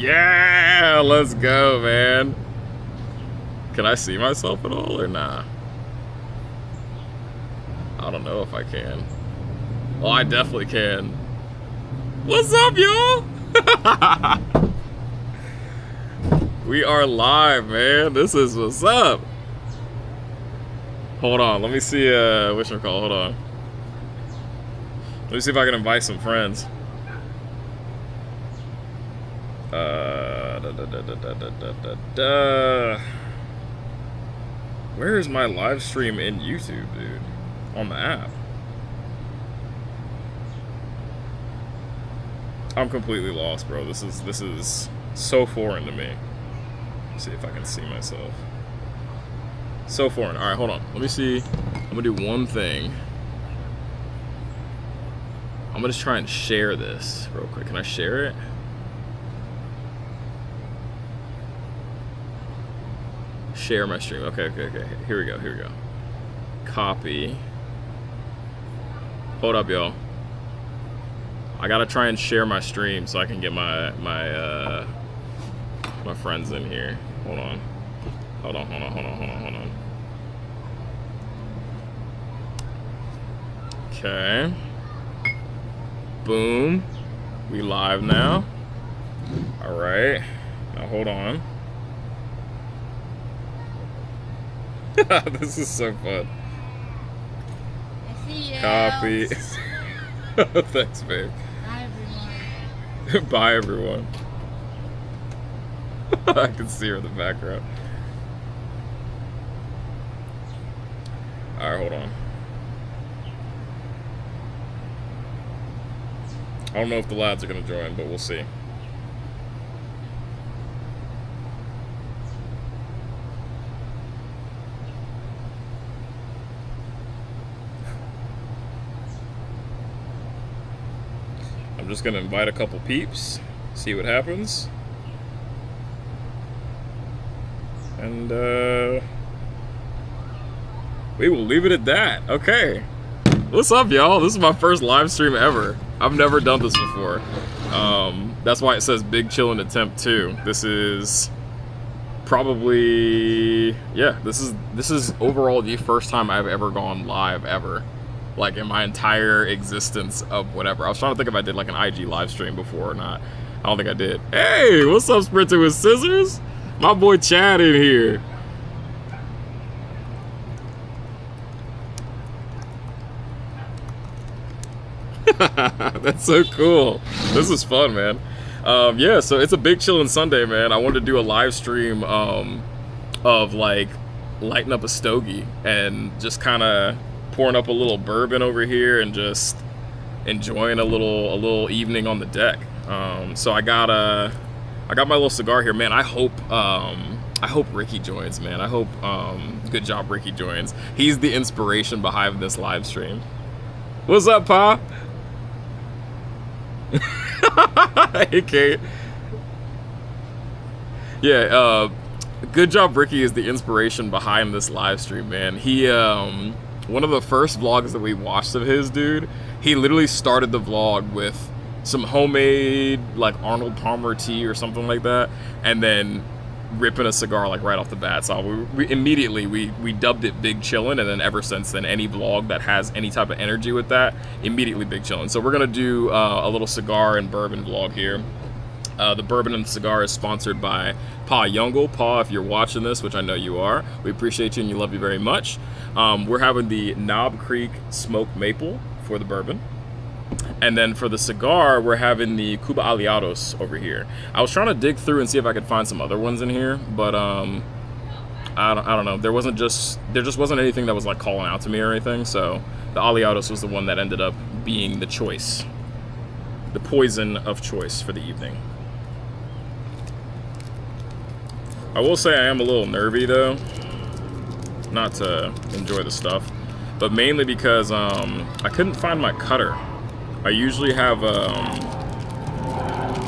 Yeah, let's go, man. Can I see myself at all or nah? I don't know if I can. Oh, I definitely can. What's up, y'all? We are live, man. This is what's up. Hold on, let me see which one call. Hold on. Let me see if I can invite some friends. Where is my live stream in YouTube, dude? On the app. I'm completely lost, bro. This is so foreign to me. Let's see if I can see myself. So foreign. All right, hold on. Let me see. I'm gonna do one thing. I'm gonna just try and share this real quick. Can I share it? Share my stream. Okay. Here we go. Copy. Hold up, y'all. I gotta try and share my stream so I can get my friends in here. Hold on. Okay. Boom. We live now. All right. Now hold on. This is so fun. Copy. Thanks, babe. Bye, everyone. Bye, everyone. I can see her in the background. Alright, hold on. I don't know if the lads are going to join, but we'll see. I'm just going to invite a couple peeps, see what happens. And we will leave it at that. Okay. What's up, y'all? This is my first live stream ever. I've never done this before. That's why it says Big Chillin Attempt 2. This is probably, yeah, this is overall the first time I've ever gone live ever. Like in my entire existence of whatever. I was trying to think if I did like an IG live stream before or not. I don't think I did. Hey, what's up, Sprinter with Scissors? My boy Chad in here. That's so cool. This is fun, man. Yeah, so it's a Big Chillin' Sunday, man. I wanted to do a live stream of like lighting up a stogie and just kind of pouring up a little bourbon over here and just enjoying a little evening on the deck. So I got my little cigar here, man. I hope Ricky joins, man. I hope good job Ricky joins. He's the inspiration behind this live stream. What's up, Pa? Hey, Kate. Yeah, good job Ricky is the inspiration behind this live stream, man. He one of the first vlogs that we watched of his, dude, he literally started the vlog with some homemade like Arnold Palmer tea or something like that, and then ripping a cigar like right off the bat. So we immediately dubbed it Big Chillin', and then ever since then, any vlog that has any type of energy with that, immediately Big Chillin'. So we're gonna do a little cigar and bourbon vlog here. The bourbon and the cigar is sponsored by Pa Youngle. Pa, if you're watching this, which I know you are, we appreciate you and you love you very much. We're having the Knob Creek Smoked Maple for the bourbon. And then for the cigar, we're having the Cuba Aliados over here. I was trying to dig through and see if I could find some other ones in here, but I don't know. There just wasn't anything that was like calling out to me or anything. So the Aliados was the one that ended up being the choice, the poison of choice for the evening. I will say I am a little nervy though, not to enjoy the stuff, but mainly because I couldn't find my cutter. I usually have,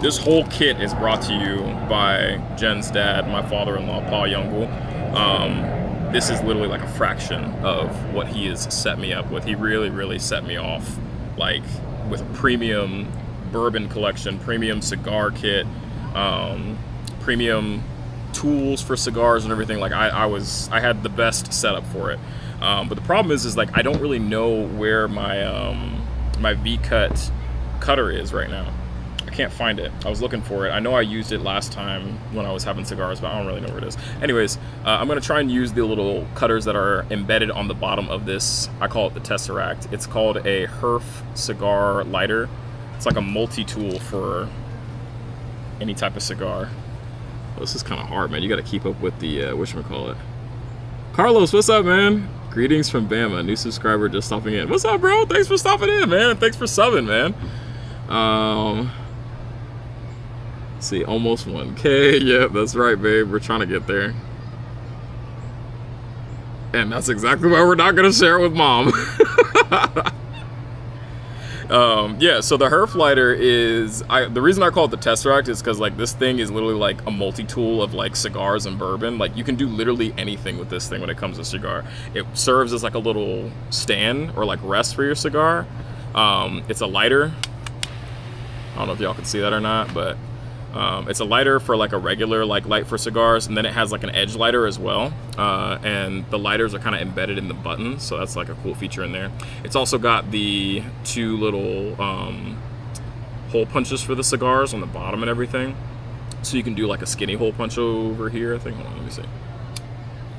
this whole kit is brought to you by Jen's dad, my father-in-law, Pa Youngle. This is literally like a fraction of what he has set me up with. He really set me off like with a premium bourbon collection, premium cigar kit, premium tools for cigars and everything. Like I had the best setup for it. But the problem is like I don't really know where my my V-cut cutter is right now. I can't find it. I was looking for it. I know I used it last time when I was having cigars, but I don't really know where it is. Anyways, I'm gonna try and use the little cutters that are embedded on the bottom of this. I call it the Tesseract. It's called a Herf cigar lighter. It's like a multi-tool for any type of cigar. Well, this is kind of hard, man. You got to keep up with the whatchamacallit. Carlos, what's up, man? Greetings from Bama. New subscriber just stopping in. What's up, bro? Thanks for stopping in, man. And thanks for subbing, man. Let's see, almost 1K. Yep, that's right, babe. We're trying to get there. And that's exactly why we're not going to share it with mom. Yeah, so the Herf lighter is, the reason I call it the Tesseract is because like this thing is literally like a multi-tool of like cigars and bourbon. Like you can do literally anything with this thing when it comes to cigar. It serves as like a little stand or like rest for your cigar. It's a lighter. I don't know if y'all can see that or not, but it's a lighter for like a regular like light for cigars, and then it has like an edge lighter as well, and the lighters are kind of embedded in the button, so that's like a cool feature in there. It's also got the two little hole punches for the cigars on the bottom and everything, so you can do like a skinny hole punch over here, I think. Hold on, let me see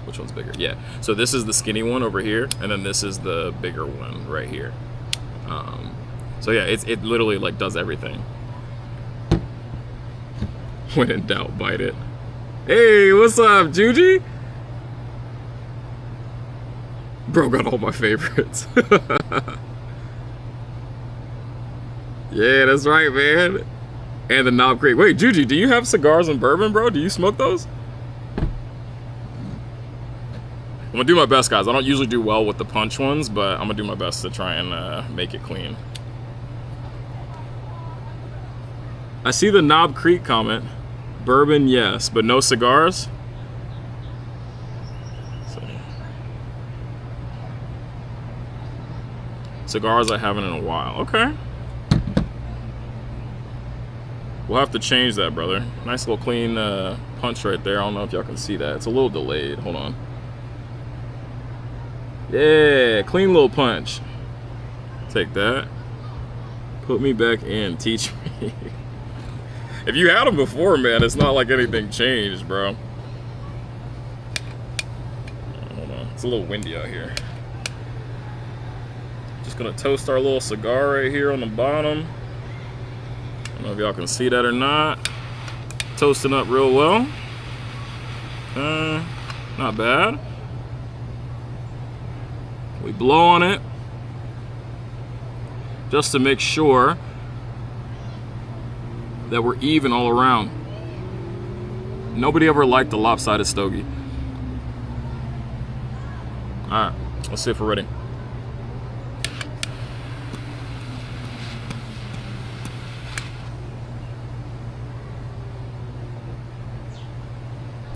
which one's bigger. Yeah, so this is the skinny one over here, and then this is the bigger one right here. So yeah, it literally like does everything. When in doubt, bite it. Hey, what's up, Juji? Bro got all my favorites. Yeah, that's right, man. And the Knob Creek. Wait, Juji, do you have cigars and bourbon, bro? Do you smoke those? I'm gonna do my best, guys. I don't usually do well with the punch ones, but I'm gonna do my best to try and make it clean. I see the Knob Creek comment. Bourbon, yes, but no cigars. So, cigars I haven't in a while. Okay. We'll have to change that, brother. Nice little clean punch right there. I don't know if y'all can see that. It's a little delayed. Hold on. Yeah, clean little punch. Take that. Put me back in. Teach me. If you had them before, man, it's not like anything changed, bro. Hold on. It's a little windy out here. Just gonna toast our little cigar right here on the bottom. I don't know if y'all can see that or not. Toasting up real well. Not bad. We blow on it just to make sure that we're even all around. Nobody ever liked the lopsided stogie. All right, let's see if we're ready.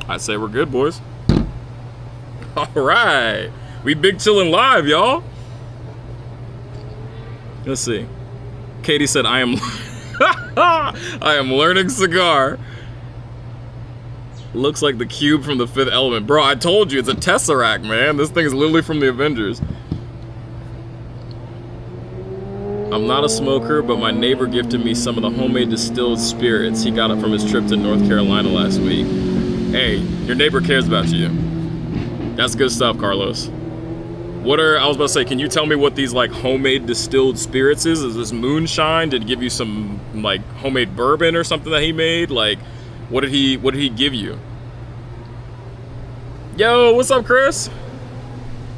I'd say we're good, boys. All right, we big chillin' live, y'all. Let's see. Katie said, I am I am learning cigar. Looks like the cube from the Fifth Element. Bro, I told you, it's a Tesseract, man. This thing is literally from the Avengers. I'm not a smoker, but my neighbor gifted me some of the homemade distilled spirits. He got it from his trip to North Carolina last week. Hey, your neighbor cares about you. That's good stuff, Carlos. I was about to say, can you tell me what these like homemade distilled spirits is? Is this moonshine? Did he give you some like homemade bourbon or something that he made? Like, what did he give you? Yo, what's up, Chris?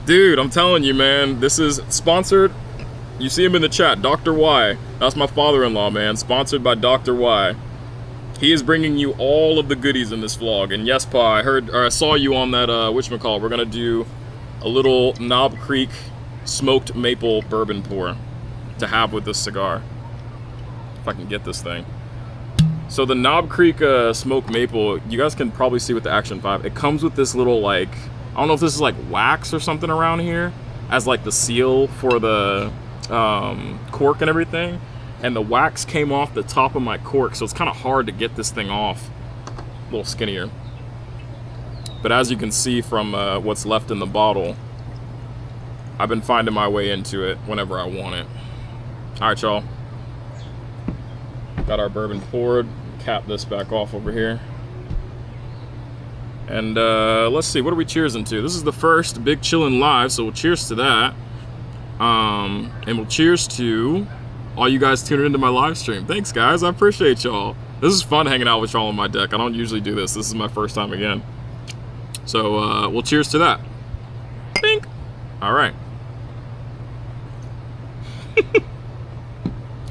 Dude, I'm telling you, man, this is sponsored. You see him in the chat, Dr. Y. That's my father-in-law, man. Sponsored by Dr. Y. He is bringing you all of the goodies in this vlog. And yes, Pa, I saw you on that whatchamacallit. We're gonna do a little Knob Creek smoked maple bourbon pour to have with this cigar. If I can get this thing. So the Knob Creek smoked maple, you guys can probably see with the Action 5, it comes with this little like, I don't know if this is like wax or something around here, as like the seal for the cork and everything. and the wax came off the top of my cork, so it's kind of hard to get this thing off. A little skinnier. But as you can see from what's left in the bottle, I've been finding my way into it whenever I want it. All right, y'all. Got our bourbon poured. Cap this back off over here. And let's see, what are we cheersing to? This is the first Big Chillin' Live, so we'll cheers to that. And we'll cheers to all you guys tuning into my live stream. Thanks, guys. I appreciate y'all. This is fun hanging out with y'all on my deck. I don't usually do this. This is my first time again. So we'll cheers to that. Bink. All right.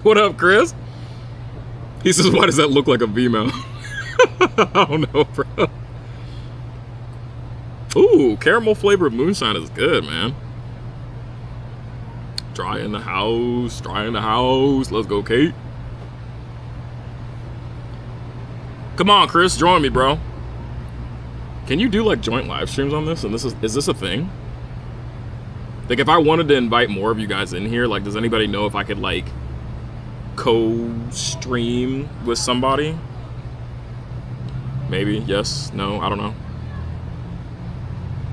What up, Chris? He says, why does that look like a V-mount? I don't know, bro. Ooh, caramel flavored moonshine is good, man. Dry in the house, dry in the house. Let's go, Kate. Come on, Chris, join me, bro. Can you do like joint live streams on this? And is this a thing? Like, if I wanted to invite more of you guys in here, like, does anybody know if I could like co-stream with somebody? Maybe, yes, no, I don't know.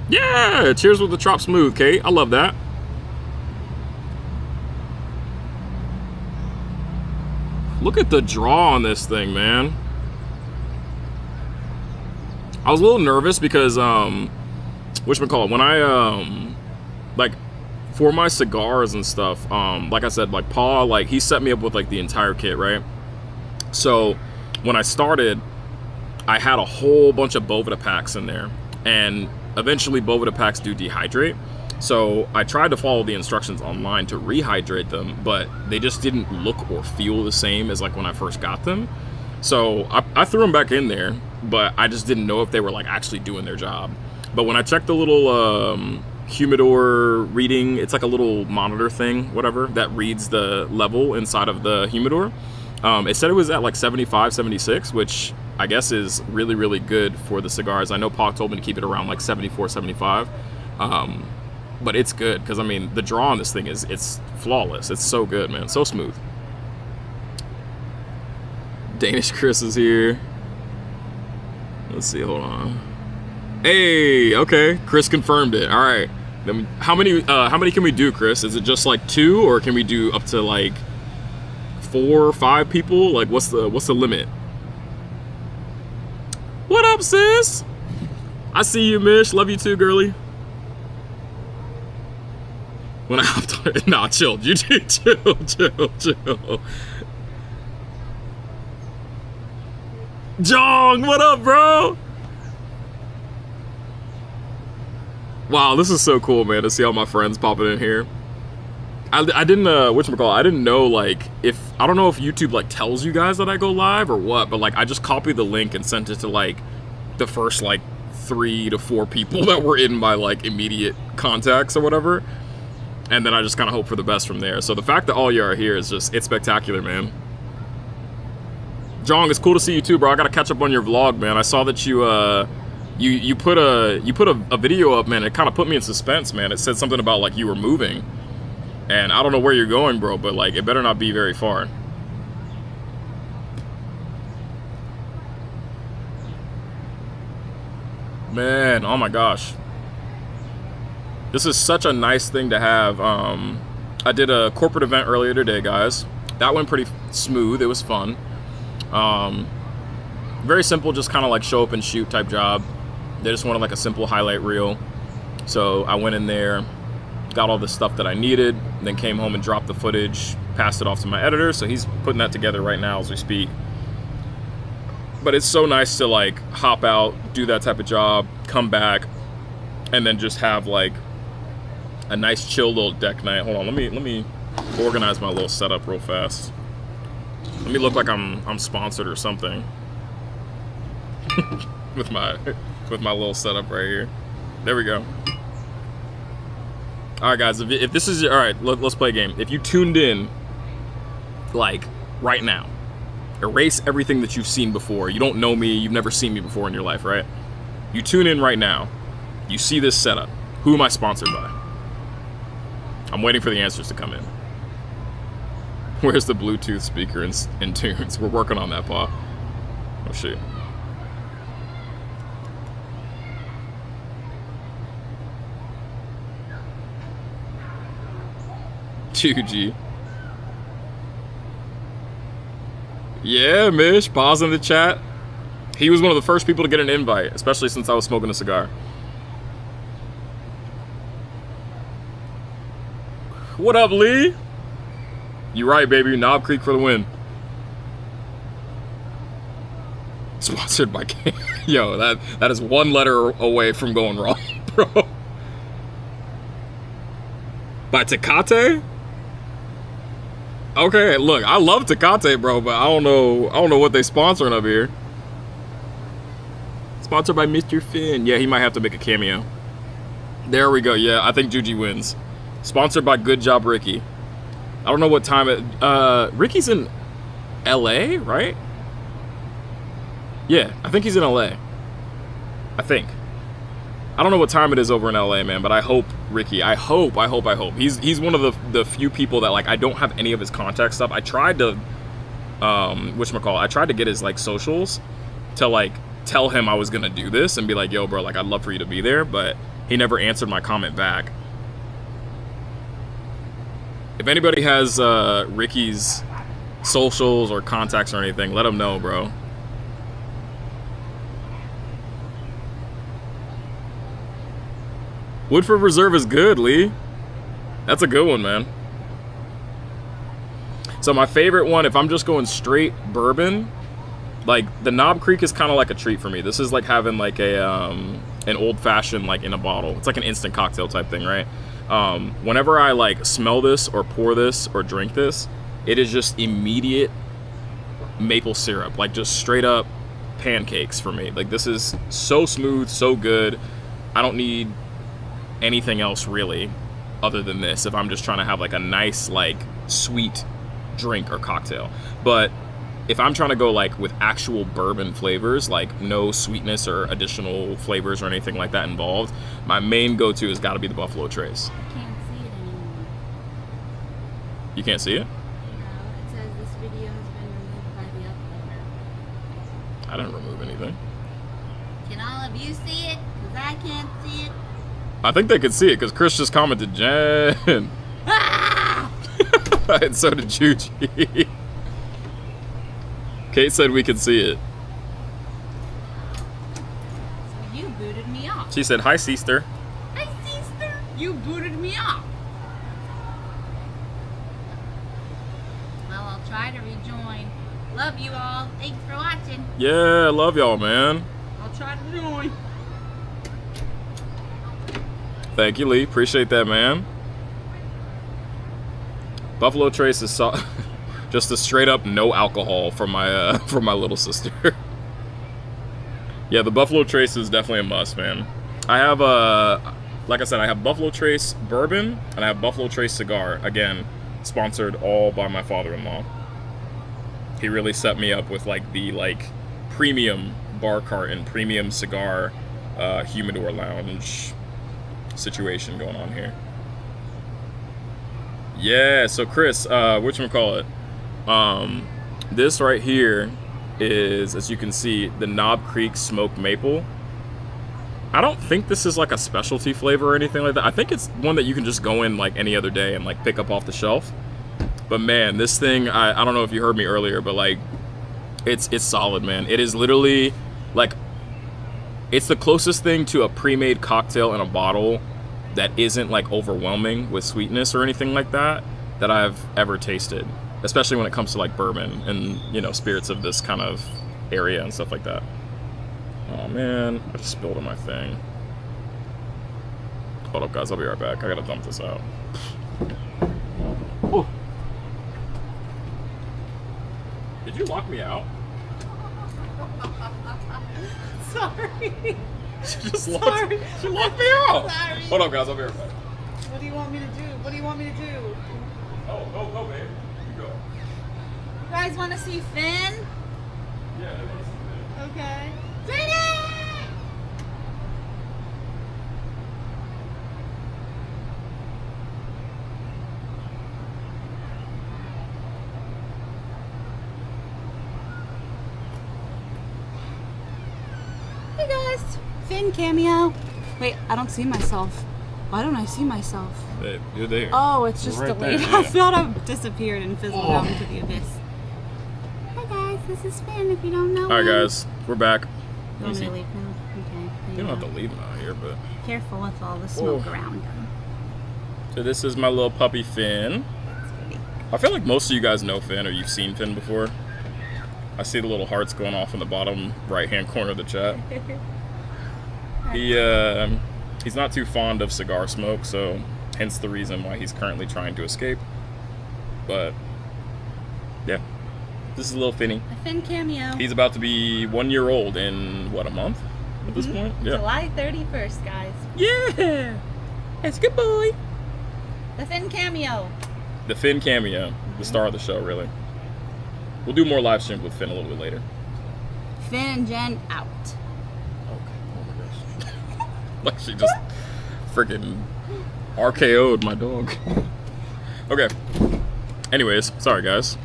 Yeah, cheers with the Trop Smooth, Kate. I love that. Look at the draw on this thing, man. I was a little nervous because, whatchamacallit, when I, like, for my cigars and stuff, like I said, like, Paul, like, he set me up with, like, the entire kit, right? So, when I started, I had a whole bunch of Boveda packs in there, and eventually Boveda packs do dehydrate. So I tried to follow the instructions online to rehydrate them, but they just didn't look or feel the same as like when I first got them. So I threw them back in there, but I just didn't know if they were like actually doing their job. But when I checked the little humidor reading, it's like a little monitor thing, whatever, that reads the level inside of the humidor. It said it was at like 75, 76, which I guess is really, really good for the cigars. I know Pac told me to keep it around like 74, 75. But it's good, because I mean, the draw on this thing it's flawless. It's so good, man. So smooth. Danish Chris is here. Let's see, hold on. Hey, okay. Chris confirmed it. All right. Then how many can we do, Chris? Is it just like 2, or can we do up to like 4 or 5 people? Like, what's the limit? What up, sis? I see you, Mish. Love you too, girly. When I hopped on it, nah, chill. You chill. Jong, what up, bro? Wow, this is so cool, man, to see all my friends popping in here. I didn't, whatchamacallit, I didn't know, like, I don't know if YouTube, like, tells you guys that I go live or what, but, like, I just copied the link and sent it to, like, the first, like, 3 to 4 people that were in my, like, immediate contacts or whatever. And then I just kind of hope for the best from there. So the fact that all you are here is just, it's spectacular, man. Jong, it's cool to see you too, bro. I gotta catch up on your vlog, man. I saw that you put a video up, man. It kind of put me in suspense, man. It said something about like you were moving. And I don't know where you're going, bro, but like it better not be very far. Man, oh my gosh. This is such a nice thing to have. I did a corporate event earlier today, guys. That went pretty smooth. It was fun. Very simple, just kind of like show up and shoot type job. They just wanted like a simple highlight reel. So I went in there, got all the stuff that I needed, then came home and dropped the footage, passed it off to my editor. So he's putting that together right now as we speak. But it's so nice to like hop out, do that type of job, come back, and then just have like a nice chill little deck night. Hold on, let me organize my little setup real fast. Let me look like I'm sponsored or something with my little setup right here. There we go. All right, guys. If this is all right, let's play a game. If you tuned in, like right now, erase everything that you've seen before. You don't know me. You've never seen me before in your life, right? You tune in right now. You see this setup. Who am I sponsored by? I'm waiting for the answers to come in. Where's the Bluetooth speaker in tunes? We're working on that, Pa. Oh, shit. G. Yeah, Mish, pause in the chat. He was one of the first people to get an invite, especially since I was smoking a cigar. What up, Lee? You right, baby. Knob Creek for the win. Sponsored by Yo, that is one letter away from going wrong, bro. By Tecate? Okay, look, I love Tecate, bro, but I don't know what they sponsoring up here. Sponsored by Mr. Finn. Yeah, he might have to make a cameo. There we go. Yeah, I think Juji wins. Sponsored by Good Job Ricky. I don't know what time it... Ricky's in LA, right? Yeah, I think he's in LA. I think. I don't know what time it is over in LA, man, but I hope Ricky, I hope. He's one of the few people that, like, I don't have any of his contact stuff. I tried to, I tried to get his, like, socials to, like, tell him I was gonna do this and be like, yo, bro, like, I'd love for you to be there, but he never answered my comment back. If anybody has Ricky's socials or contacts or anything, let him know, bro. Woodford Reserve is good, Lee. That's a good one, man. So my favorite one, if I'm just going straight bourbon, like the Knob Creek is kind of like a treat for me. This is like having like a an old fashioned like in a bottle. It's like an instant cocktail type thing, right? Whenever I like smell this or pour this or drink this, it is just immediate maple syrup, like just straight up pancakes for me. Like this is so smooth, so good. I don't need anything else really other than this if I'm just trying to have like a nice like sweet drink or cocktail. But if I'm trying to go like with actual bourbon flavors, like no sweetness or additional flavors or anything like that involved, my main go-to has got to be the Buffalo Trace. I can't see it anymore. You can't see it? No, it says this video has been removed by the uploader. I didn't remove anything. Can all of you see it? Because I can't see it. I think they could see it because Chris just commented, Jen. Ah! And so did Juji. Kate said we could see it. So you booted me off. She said, hi, sister. Hi, sister. You booted me off. Well, I'll try to rejoin. Love you all. Thanks for watching. Yeah, love y'all, man. I'll try to join. Thank you, Lee. Appreciate that, man. Buffalo Trace is just a straight up no alcohol from my little sister. Yeah, the Buffalo Trace is definitely a must, man. I have like I said, I have Buffalo Trace bourbon and I have Buffalo Trace cigar. Again, sponsored all by my father-in-law. He really set me up with like the premium bar cart and premium cigar humidor lounge situation going on here. Yeah, so Chris, whatchamacallit? This right here is, as you can see, the Knob Creek Smoked Maple. I don't think this is like a specialty flavor or anything like that. I think it's one that you can just go in like any other day and like pick up off the shelf. But man, this thing, I don't know if you heard me earlier, but like it's solid, man. It is literally like, it's the closest thing to a pre-made cocktail in a bottle that isn't like overwhelming with sweetness or anything like that I've ever tasted, especially when it comes to like bourbon and, you know, spirits of this kind of area and stuff like that. Oh man, I just spilled on my thing. Hold up, guys, I'll be right back. I gotta dump this out. Ooh. Did you lock me out? Sorry. She just locked me out. Sorry. Hold up, guys, I'll be right back. What do you want me to do? What do you want me to do? Oh, go, babe. You go. You guys want to see Finn? Yeah, I want to see it. Okay. Finny! guys. Finn cameo. Wait, I don't see myself. Why don't I see myself? Hey, you're there. Oh, it's just Right delayed. there, I yeah. thought I disappeared and fizzled out into the abyss. Hi guys, this is Finn if you don't know Alright me. guys, we're back. You want me to leave now? Okay. You don't have to leave him out here, but... Careful with all the smoke around him. So this is my little puppy Finn. I feel like most of you guys know Finn or you've seen Finn before. I see the little hearts going off in the bottom right-hand corner of the chat. He's not too fond of cigar smoke, so hence the reason why he's currently trying to escape. But, yeah. This is little Finny. A Finn cameo. He's about to be 1 year old in, what, a month? At this point? Yeah. July 31st, guys. Yeah! That's a good boy. The Finn cameo. The Finn cameo. The star of the show, really. We'll do more live streams with Finn a little bit later. Finn and Jen out. Okay. Oh my gosh. Like she just freaking RKO'd my dog. Okay. Anyways, sorry guys.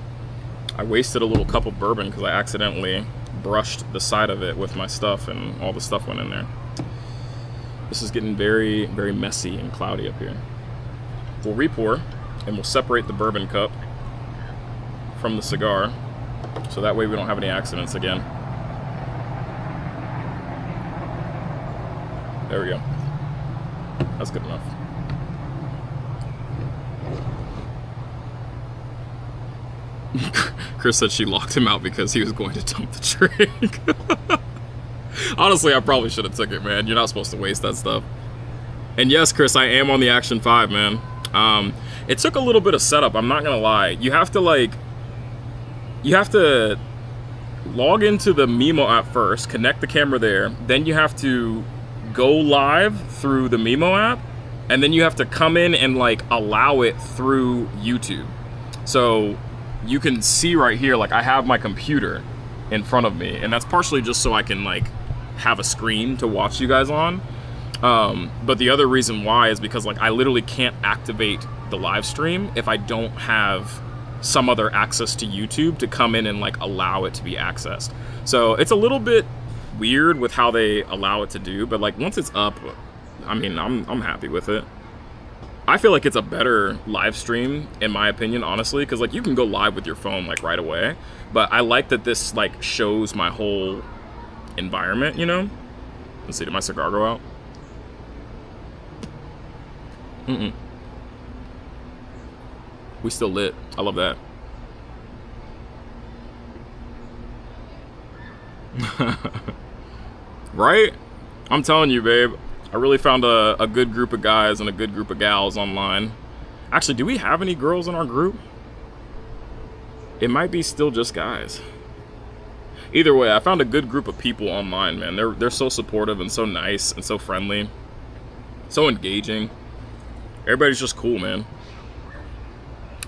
I wasted a little cup of bourbon because I accidentally brushed the side of it with my stuff and all the stuff went in there. This is getting very, very messy and cloudy up here. We'll re-pour and we'll separate the bourbon cup from the cigar so that way we don't have any accidents again. There we go. That's good enough. Chris said she locked him out because he was going to dump the drink. Honestly, I probably should have took it, man. You're not supposed to waste that stuff. And yes, Chris, I am on the Action 5, man. It took a little bit of setup, I'm not gonna lie. You have to log into the Mimo app first, connect the camera there, then you have to go live through the Mimo app, and then you have to come in and like allow it through YouTube. So you can see right here, like I have my computer in front of me, and that's partially just so I can like have a screen to watch you guys on. But the other reason why is because like I literally can't activate the live stream if I don't have some other access to YouTube to come in and like allow it to be accessed. So it's a little bit weird with how they allow it to do, but like once it's up, I mean, I'm happy with it. I feel like it's a better live stream in my opinion, honestly, because like you can go live with your phone like right away, but I like that this like shows my whole environment, you know? Let's see, did my cigar go out? We still lit. I love that. Right? I'm telling you, babe. I really found a good group of guys and a good group of gals online. Actually, do we have any girls in our group? It might be still just guys. Either way, I found a good group of people online, man. They're so supportive and so nice and so friendly. So engaging. Everybody's just cool, man.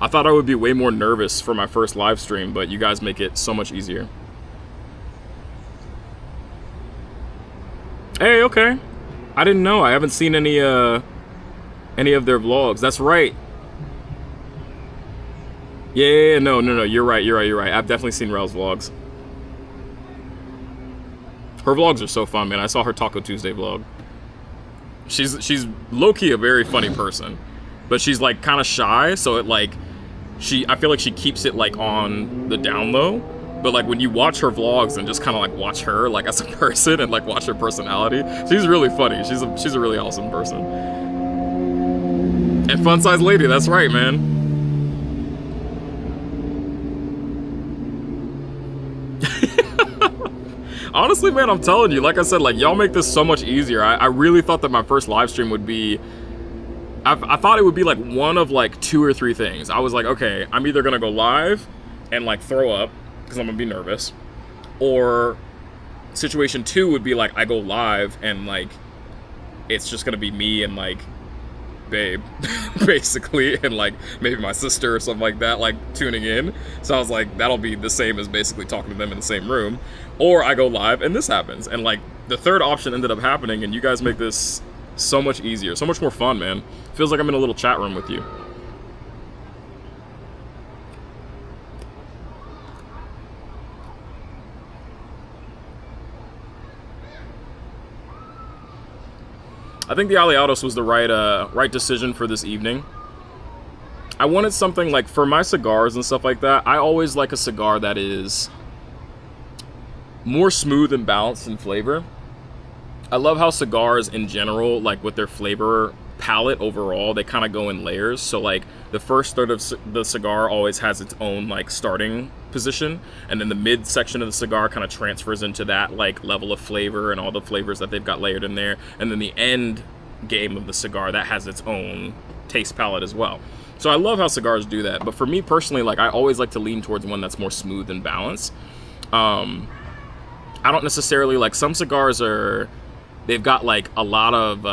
I thought I would be way more nervous for my first live stream, but you guys make it so much easier. Hey, okay. I didn't know. I haven't seen any of their vlogs. That's right. Yeah, no. You're right. I've definitely seen Rel's vlogs. Her vlogs are so fun, man. I saw her Taco Tuesday vlog. She's low-key a very funny person, but she's like kind of shy, so it like I feel like she keeps it like on the down low. But like when you watch her vlogs and just kind of like watch her like as a person and like watch her personality, she's really funny. She's a really awesome person. And fun size lady, that's right, man. Honestly, man, I'm telling you, like I said, like y'all make this so much easier. I really thought that my first live stream would be, I thought it would be like one of like 2 or 3 things. I was like, okay, I'm either gonna go live and like throw up because I'm gonna be nervous, or situation 2 would be like I go live and like it's just gonna be me and like babe basically, and like maybe my sister or something like that like tuning in. So I was like, that'll be the same as basically talking to them in the same room. Or I go live and this happens, and like the third option ended up happening, and you guys make this so much easier, so much more fun, man. Feels like I'm in a little chat room with you. I think the Aliados was the right decision for this evening. I wanted something like, for my cigars and stuff like that, I always like a cigar that is more smooth and balanced in flavor. I love how cigars in general, like with their flavor palette overall, they kind of go in layers. So like the first third of the cigar always has its own like starting position, and then the mid section of the cigar kind of transfers into that like level of flavor and all the flavors that they've got layered in there, and then the end game of the cigar that has its own taste palette as well. So I love how cigars do that, but for me personally, like I always like to lean towards one that's more smooth and balanced. I don't necessarily like, some cigars they've got like a lot of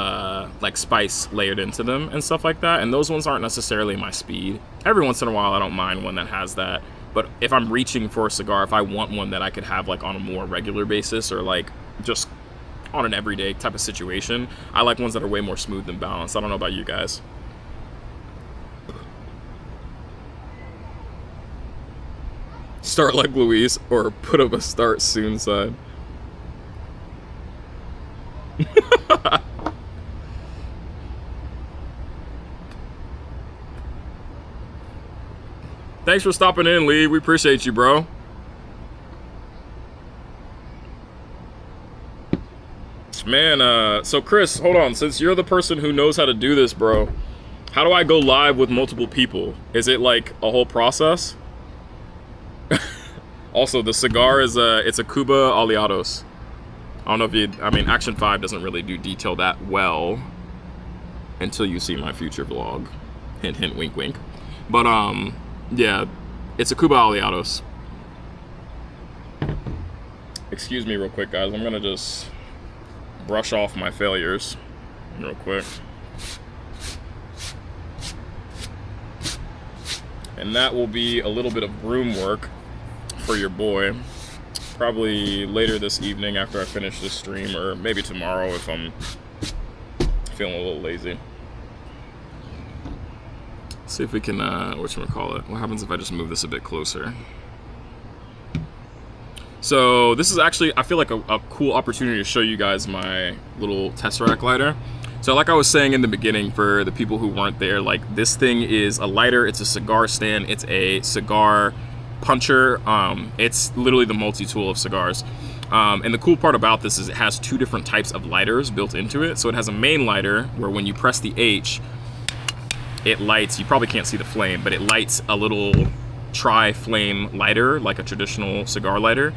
like spice layered into them and stuff like that, and those ones aren't necessarily my speed. Every once in a while I don't mind one that has that, but if I'm reaching for a cigar, if I want one that I could have like on a more regular basis or like just on an everyday type of situation, I like ones that are way more smooth and balanced. I don't know about you guys. Start like Luis or put up a start soon sign. Thanks for stopping in, Lee. We appreciate you, bro. Man, so Chris, hold on. Since you're the person who knows how to do this, bro, how do I go live with multiple people? Is it like a whole process? Also, the cigar is it's a Cuba Aliados. I don't know if I mean, Action 5 doesn't really do detail that well until you see my future vlog. Hint, hint, wink, wink. But, yeah, it's a Cuba Aliados. Excuse me real quick, guys. I'm gonna just brush off my failures real quick. And that will be a little bit of broom work for your boy. Probably later this evening after I finish this stream, or maybe tomorrow if I'm feeling a little lazy. Let's see if we can, whatchamacallit. What happens if I just move this a bit closer? So this is actually, I feel like a cool opportunity to show you guys my little Tesseract lighter. So like I was saying in the beginning, for the people who weren't there, like this thing is a lighter, it's a cigar stand, it's a cigar puncher. It's literally the multi-tool of cigars. And the cool part about this is it has two different types of lighters built into it. So it has a main lighter where when you press the H, it lights, you probably can't see the flame, but it lights a little tri-flame lighter, like a traditional cigar lighter,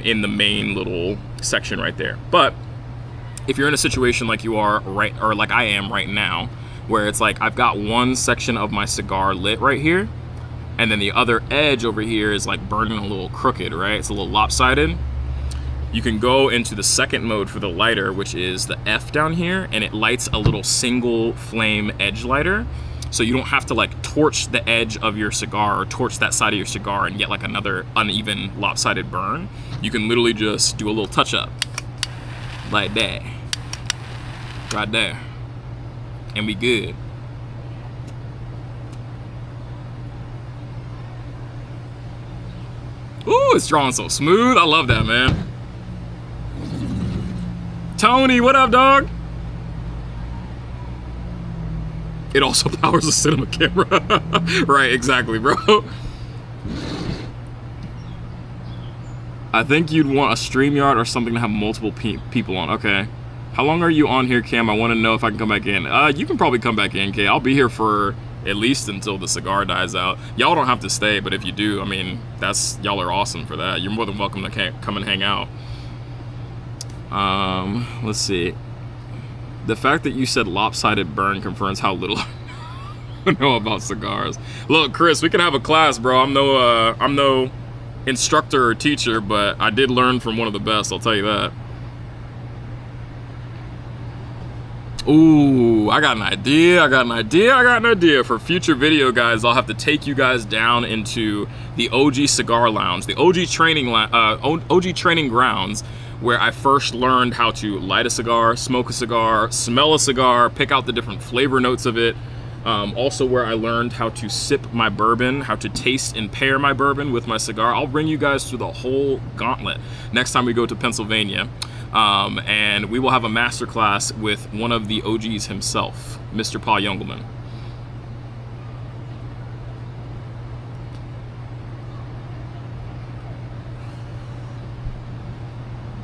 in the main little section right there. But if you're in a situation like you are right, or like I am right now, where it's like I've got one section of my cigar lit right here, and then the other edge over here is like burning a little crooked, right? It's a little lopsided. You can go into the second mode for the lighter, which is the F down here, and it lights a little single flame edge lighter. So you don't have to like torch the edge of your cigar or torch that side of your cigar and get like another uneven lopsided burn. You can literally just do a little touch up like that, right there, and we good. Ooh, it's drawing so smooth. I love that, man. Tony, what up, dog? It also powers the cinema camera. Right, exactly, bro. I think you'd want a StreamYard or something to have multiple people on. Okay. How long are you on here, Cam? I want to know if I can come back in. You can probably come back in, Kay. I'll be here for at least until the cigar dies out. Y'all don't have to stay, but if you do, I mean, y'all are awesome for that. You're more than welcome to come and hang out. Let's see. The fact that you said lopsided burn confirms how little I know about cigars. Look, Chris, we can have a class, bro. I'm no instructor or teacher, but I did learn from one of the best, I'll tell you that. Ooh, I got an idea for future video, guys. I'll have to take you guys down into the OG Cigar Lounge, the OG training grounds, where I first learned how to light a cigar, smoke a cigar, smell a cigar, pick out the different flavor notes of it. Also where I learned how to sip my bourbon, how to taste and pair my bourbon with my cigar. I'll bring you guys through the whole gauntlet next time we go to Pennsylvania. And we will have a masterclass with one of the OGs himself, Mr. Paul Youngelman.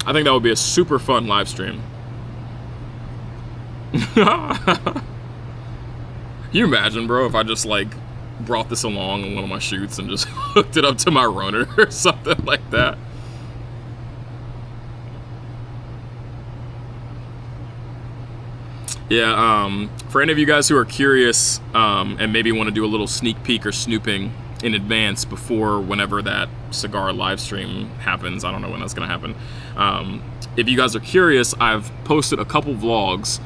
I think that would be a super fun live stream. Can you imagine, bro, if I just like brought this along on one of my shoots and just hooked it up to my runner or something like that? Yeah, for any of you guys who are curious and maybe want to do a little sneak peek or snooping in advance before whenever that cigar live stream happens, I don't know when that's gonna happen. If you guys are curious, I've posted a couple vlogs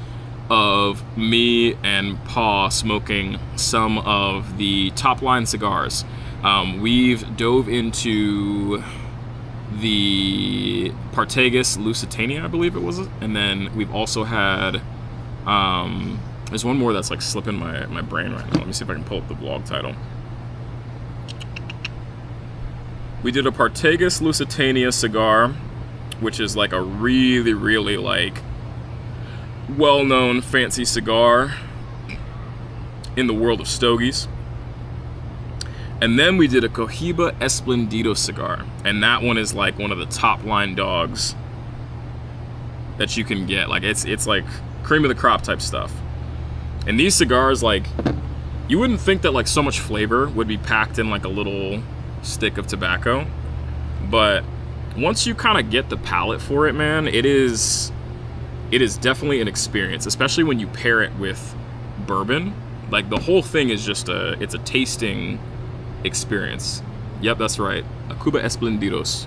of me and Pa smoking some of the top line cigars. We've dove into the Partagas Lusitania, I believe it was, and then we've also had there's one more that's like slipping my brain right now. Let me see if I can pull up the vlog title. We did a Partagas Lusitania cigar, which is like a really, really like well-known fancy cigar in the world of stogies. And then we did a Cohiba Esplendido cigar, and that one is like one of the top line dogs that you can get. Like it's like cream of the crop type stuff. And these cigars, like, you wouldn't think that like so much flavor would be packed in like a little stick of tobacco, but once you kind of get the palate for it, man, it is definitely an experience, especially when you pair it with bourbon. Like the whole thing is just it's a tasting experience. Yep, that's right, a Cuba Esplendidos.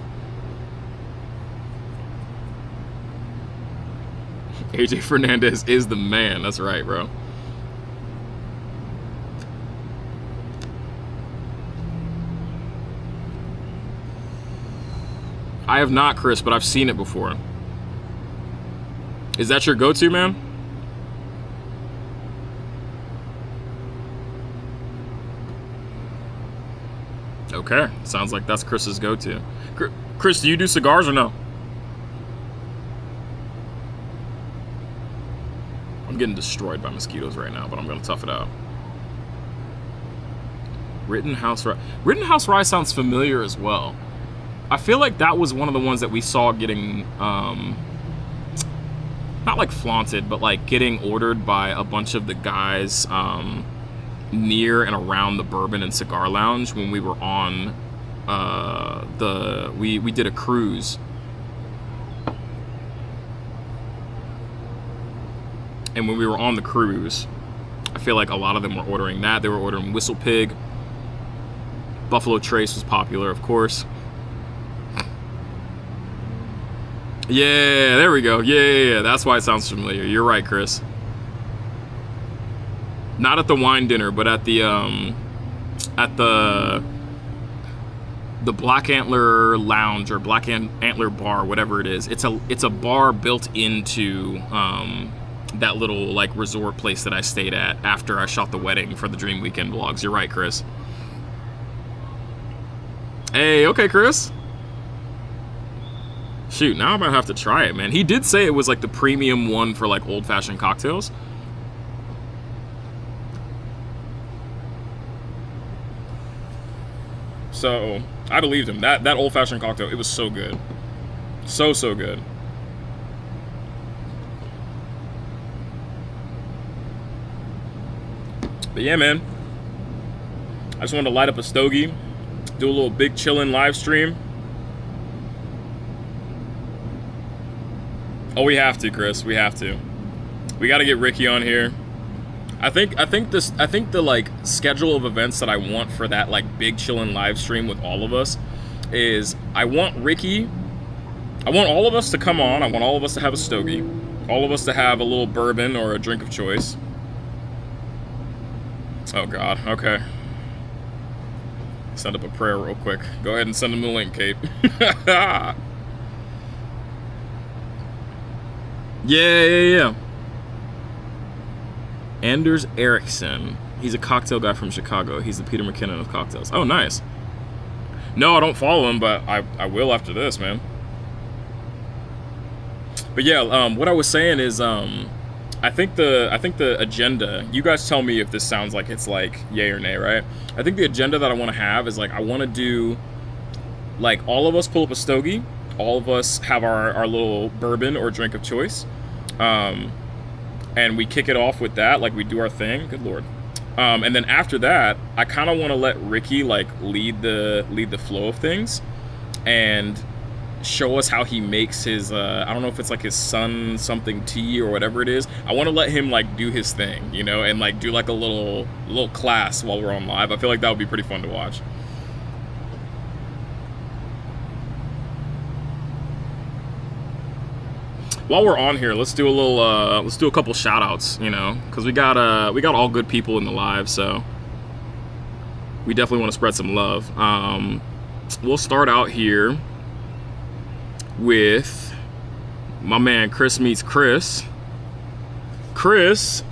AJ Fernandez is the man. That's right, bro. I have not, Chris, but I've seen it before. Is that your go-to, man? Okay, sounds like that's Chris's go-to. Chris, do you do cigars or no? I'm getting destroyed by mosquitoes right now, but I'm gonna tough it out. Rittenhouse Rye. Rittenhouse Rye sounds familiar as well. I feel like that was one of the ones that we saw getting, not like flaunted, but like getting ordered by a bunch of the guys near and around the Bourbon and Cigar Lounge when we were on we did a cruise. And when we were on the cruise, I feel like a lot of them were ordering that. They were ordering Whistle Pig. Buffalo Trace was popular, of course. Yeah, there we go. Yeah, that's why it sounds familiar. You're right, Chris. Not at the wine dinner, but at the Black Antler Lounge or Black Antler Bar, whatever it is. It's a bar built into that little like resort place that I stayed at after I shot the wedding for the Dream Weekend vlogs. You're right, Chris. Hey, okay, Chris. Shoot, now I'm gonna have to try it, man. He did say it was like the premium one for like old-fashioned cocktails. So I believed him. That old-fashioned cocktail, it was so good. So good. But yeah, man. I just wanted to light up a stogie, do a little Big Chillin' live stream. Oh, we have to, Chris. We have to. We got to get Ricky on here. I think the like schedule of events that I want for that like Big Chillin' live stream with all of us is I want Ricky. I want all of us to come on. I want all of us to have a stogie. All of us to have a little bourbon or a drink of choice. Oh God. Okay. Send up a prayer real quick. Go ahead and send him the link, Kate. Yeah. Anders Erickson. He's a cocktail guy from Chicago. He's the Peter McKinnon of cocktails. Oh, nice. No, I don't follow him, but I will after this, man. But yeah, what I was saying is, I think the agenda. You guys tell me if this sounds like it's like yay or nay, right? I think the agenda that I want to have is like I want to do like all of us pull up a stogie, all of us have our little bourbon or drink of choice, and we kick it off with that. Like we do our thing. Good Lord. And then after that, I kind of want to let Ricky like lead the flow of things, and show us how he makes his I don't know if it's like his sun something tea or whatever it is. I want to let him like do his thing, you know, and like do like a little class while we're on live. I feel like that would be pretty fun to watch. While we're on here, let's do a couple shout outs, you know, because we got all good people in the live, so we definitely want to spread some love. We'll start out here with my man Chris Meets Chris. Chris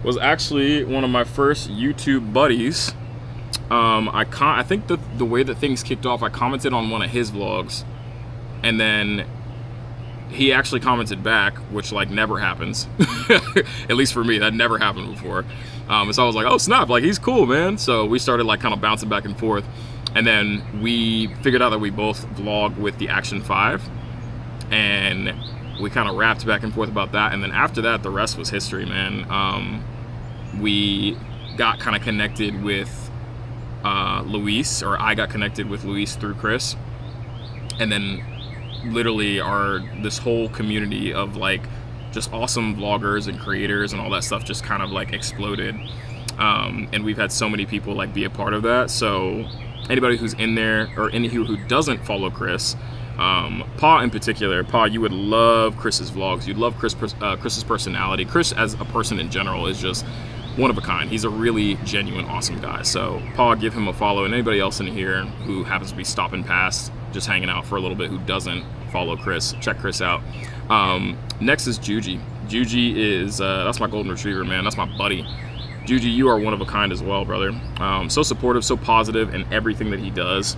was actually one of my first YouTube buddies. I think the way that things kicked off, I commented on one of his vlogs, and then he actually commented back, which like never happens. At least for me, that never happened before. So I was like, oh snap, like he's cool, man. So we started like kind of bouncing back and forth, and then we figured out that we both vlog with the Action 5, and we kind of rapped back and forth about that. And then after that, the rest was history, man. We got kind of connected with Luis, or I got connected with Luis through Chris, and then literally this whole community of like just awesome vloggers and creators and all that stuff just kind of like exploded, and we've had so many people like be a part of that. So anybody who's in there or any who doesn't follow Chris, Pa in particular, Pa, you would love Chris's vlogs. You'd love Chris's personality. Chris as a person in general is just one of a kind. He's a really genuine, awesome guy. So Pa, give him a follow, and anybody else in here who happens to be stopping past, just hanging out for a little bit, who doesn't follow Chris, check Chris out. Next is Juji. Juji is that's my golden retriever, man. That's my buddy. Juji, you are one of a kind as well, brother. So supportive, so positive in everything that he does,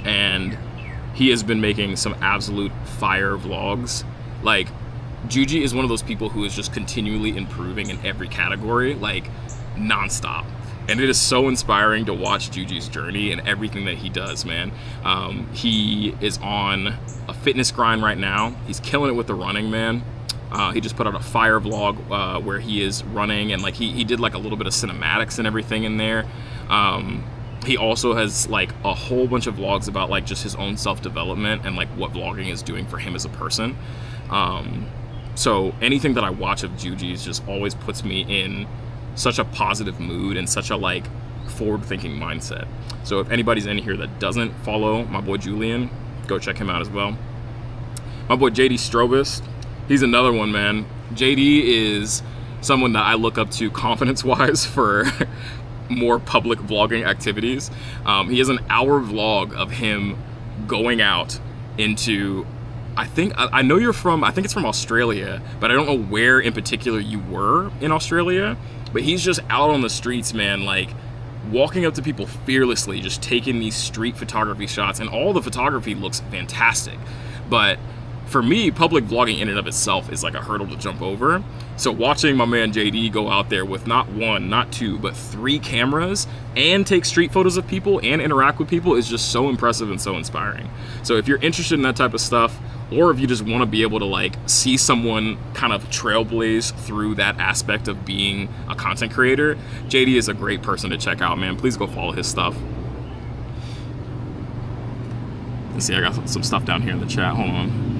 and he has been making some absolute fire vlogs. Like, Juji is one of those people who is just continually improving in every category, like nonstop. And it is so inspiring to watch Juji's journey and everything that he does, man. He is on a fitness grind right now. He's killing it with the running, man. He just put out a fire vlog where he is running, and like he did like a little bit of cinematics and everything in there. He also has like a whole bunch of vlogs about like just his own self-development and like what vlogging is doing for him as a person. So anything that I watch of Juji's just always puts me in such a positive mood and such a like forward-thinking mindset. So if anybody's in here that doesn't follow my boy Julian, go check him out as well. My boy JD Strobist, he's another one, man. JD is someone that I look up to confidence-wise for more public vlogging activities. He has an hour vlog of him going out into, I know you're from, I think it's from Australia, but I don't know where in particular you were in Australia, but he's just out on the streets, man, like walking up to people fearlessly, just taking these street photography shots, and all the photography looks fantastic. But for me, public vlogging in and of itself is like a hurdle to jump over. So watching my man JD go out there with not one, not two, but 3 cameras and take street photos of people and interact with people is just so impressive and so inspiring. So if you're interested in that type of stuff, or if you just want to be able to like see someone kind of trailblaze through that aspect of being a content creator, JD is a great person to check out, man. Please go follow his stuff. Let's see, I got some stuff down here in the chat. Hold on.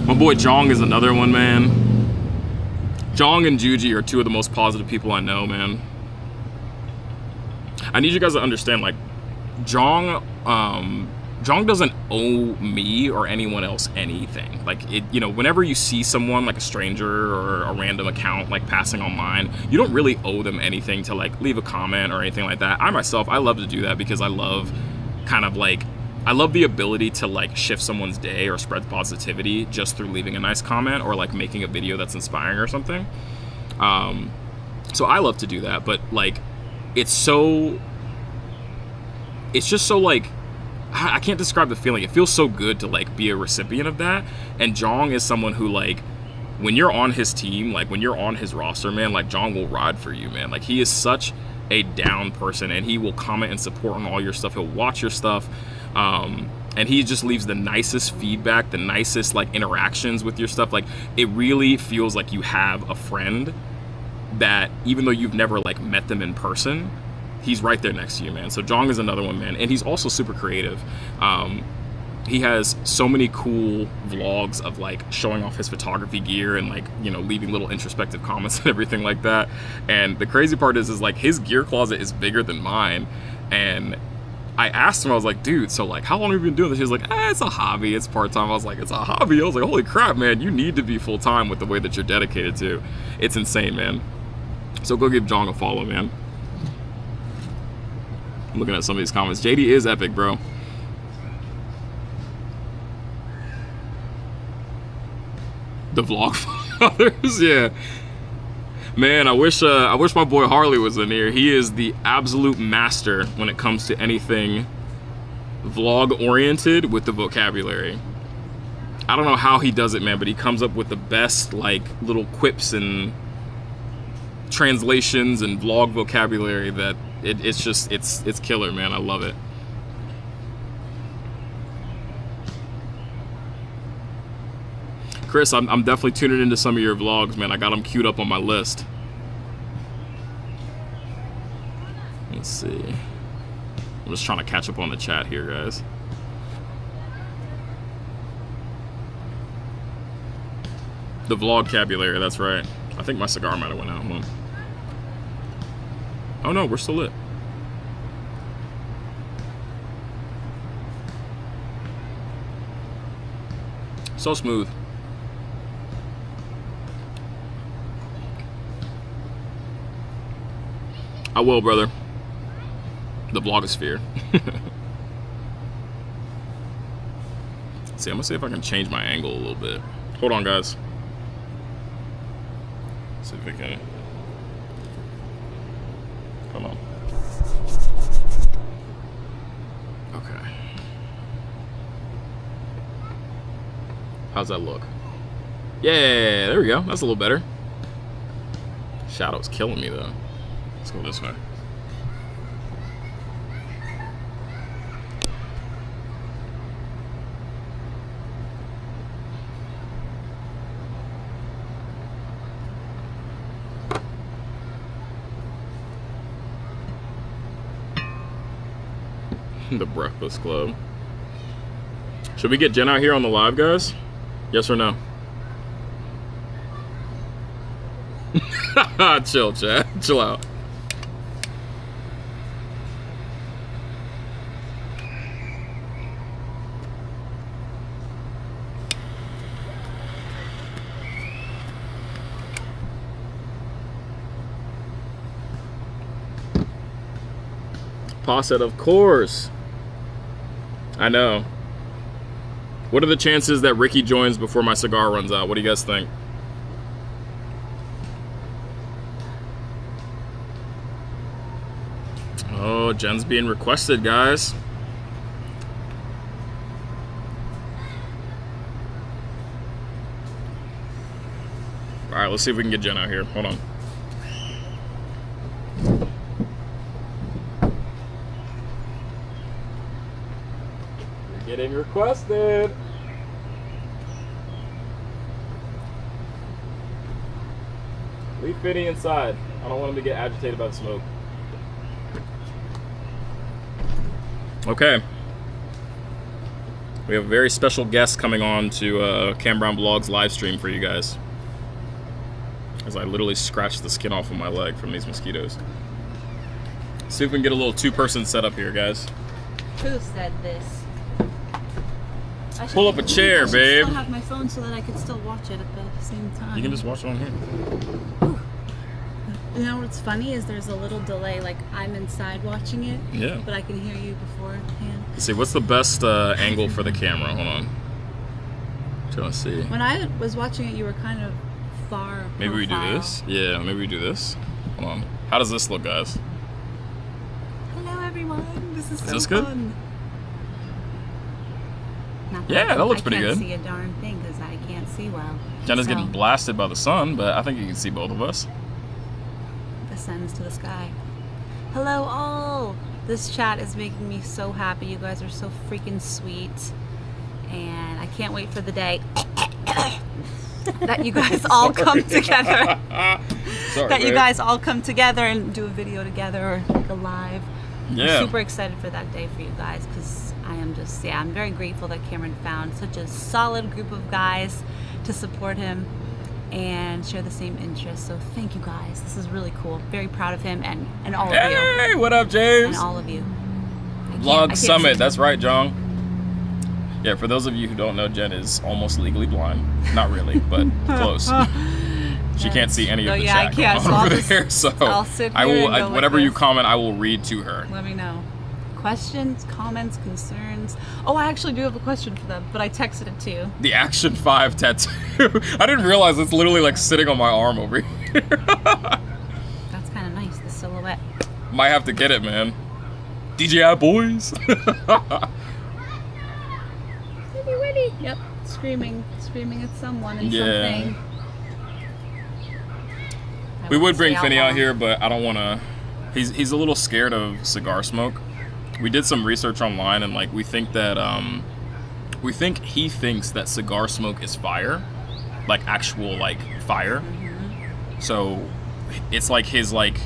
My boy Jong is another one, man. Jong and Juji are 2 of the most positive people I know, man. I need you guys to understand, like, Jong doesn't owe me or anyone else anything. Like, you know, whenever you see someone, like a stranger or a random account, like, passing on mine, you don't really owe them anything to, like, leave a comment or anything like that. I myself, I love to do that because I love kind of, like, I love the ability to like shift someone's day or spread positivity just through leaving a nice comment or like making a video that's inspiring or something. So I love to do that, but like it's just so like I can't describe the feeling. It feels so good to like be a recipient of that. And Jong is someone who like, when you're on his team, like when you're on his roster, man, like Jong will ride for you, man. Like he is such a down person, and he will comment and support on all your stuff. He'll watch your stuff. And he just leaves the nicest feedback, the nicest like interactions with your stuff. Like it really feels like you have a friend that even though you've never like met them in person, he's right there next to you, man. So Jong is another one, man. And he's also super creative. He has so many cool vlogs of like showing off his photography gear and like, you know, leaving little introspective comments and everything like that. And the crazy part is like his gear closet is bigger than mine. And I asked him, I was like, dude, so like, how long have you been doing this? He was like, it's a hobby, it's part-time. I was like, it's a hobby? I was like, holy crap, man, you need to be full-time with the way that you're dedicated to. It's insane, man. So go give Jong a follow, man. I'm looking at some of these comments. JD is epic, bro. The vlog fathers, yeah. Man, I wish my boy Harley was in here. He is the absolute master when it comes to anything vlog oriented with the vocabulary. I don't know how he does it, man, but he comes up with the best like little quips and translations and vlog vocabulary that it's killer, man. I love it. Chris, I'm definitely tuning into some of your vlogs, man. I got them queued up on my list. Let's see. I'm just trying to catch up on the chat here, guys. The vlogcabulary, that's right. I think my cigar might have went out. Hold on. Oh no, we're still lit. So smooth. I will, brother. The vlogosphere. See, I'm gonna see if I can change my angle a little bit. Hold on, guys. See if we can. Come on. Okay. How's that look? Yeah, there we go. That's a little better. Shadow's killing me though. Let's go this way. The Breakfast Club. Should we get Jen out here on the live, guys? Yes or no? Chill, chat. Chill out. Posset, of course. I know. What are the chances that Ricky joins before my cigar runs out? What do you guys think? Oh, Jen's being requested, guys. All right, let's see if we can get Jen out here. Hold on. Getting requested. Leave Finny inside. I don't want him to get agitated by the smoke. Okay. We have a very special guest coming on to Cam Brown Vlogs live stream for you guys. As I literally scratched the skin off of my leg from these mosquitoes. See if we can get a little two-person setup here, guys. Who said this? Pull up a chair, babe. I still have my phone so that I could still watch it at the same time. You can just watch it on here. Ooh. You know what's funny is there's a little delay. Like I'm inside watching it, yeah, but I can hear you beforehand. Let's see, what's the best angle for the camera? Hold on. Let's see. When I was watching it, you were kind of far. Maybe we do this. Yeah, maybe we do this. Hold on. How does this look, guys? Hello, everyone. This is so this good? fun. Yeah, that looks pretty good. I can't see a darn thing because I can't see well. Jenna's getting blasted by the sun, but I think you can see both of us. The sun's to the sky. Hello all! This chat is making me so happy. You guys are so freaking sweet. And I can't wait for the day that you guys all come together. You guys all come together and do a video together or like a live. Yeah. I'm super excited for that day for you guys because I am just, I'm very grateful that Cameron found such a solid group of guys to support him and share the same interests. So thank you guys. This is really cool. Very proud of him and all of you. Hey, what up, James? And all of you. Vlog Summit. That's right, John. Yeah, for those of you who don't know, Jen is almost legally blind. Not really, but close. She can't see any of the chat going on over there, so I'll sit here and go whatever like you this. comment, I will read to her. Let me know. Questions, comments, concerns. Oh, I actually do have a question for them, but I texted it to you. The Action 5 tattoo. I didn't realize it's literally like sitting on my arm over here. That's kind of nice, the silhouette. Might have to get it, man. DJI boys. Ready? Yep, screaming at someone and something. We would bring Finney out here, but I don't want to. He's a little scared of cigar smoke. We did some research online, and like he thinks that cigar smoke is fire, like actual like fire. Mm-hmm. So it's like his like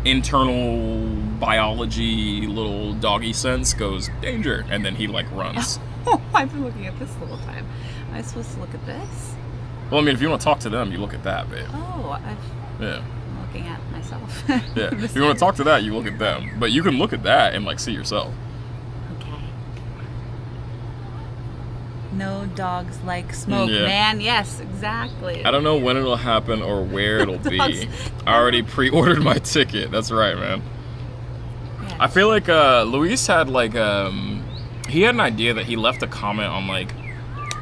internal biology little doggy sense goes danger, and then he like runs. Oh, I've been looking at this the whole time. Am I supposed to look at this? Well, I mean, if you want to talk to them, you look at that, babe. Oh, yeah. I'm looking at myself. Yeah. If you want to talk to that, you look at them. But you can look at that and like see yourself. Okay. No dogs like smoke, man. Yes, exactly. I don't know when it'll happen or where it'll be. I already pre-ordered my ticket. That's right, man. Yeah. I feel like Luis had like he had an idea that he left a comment on like,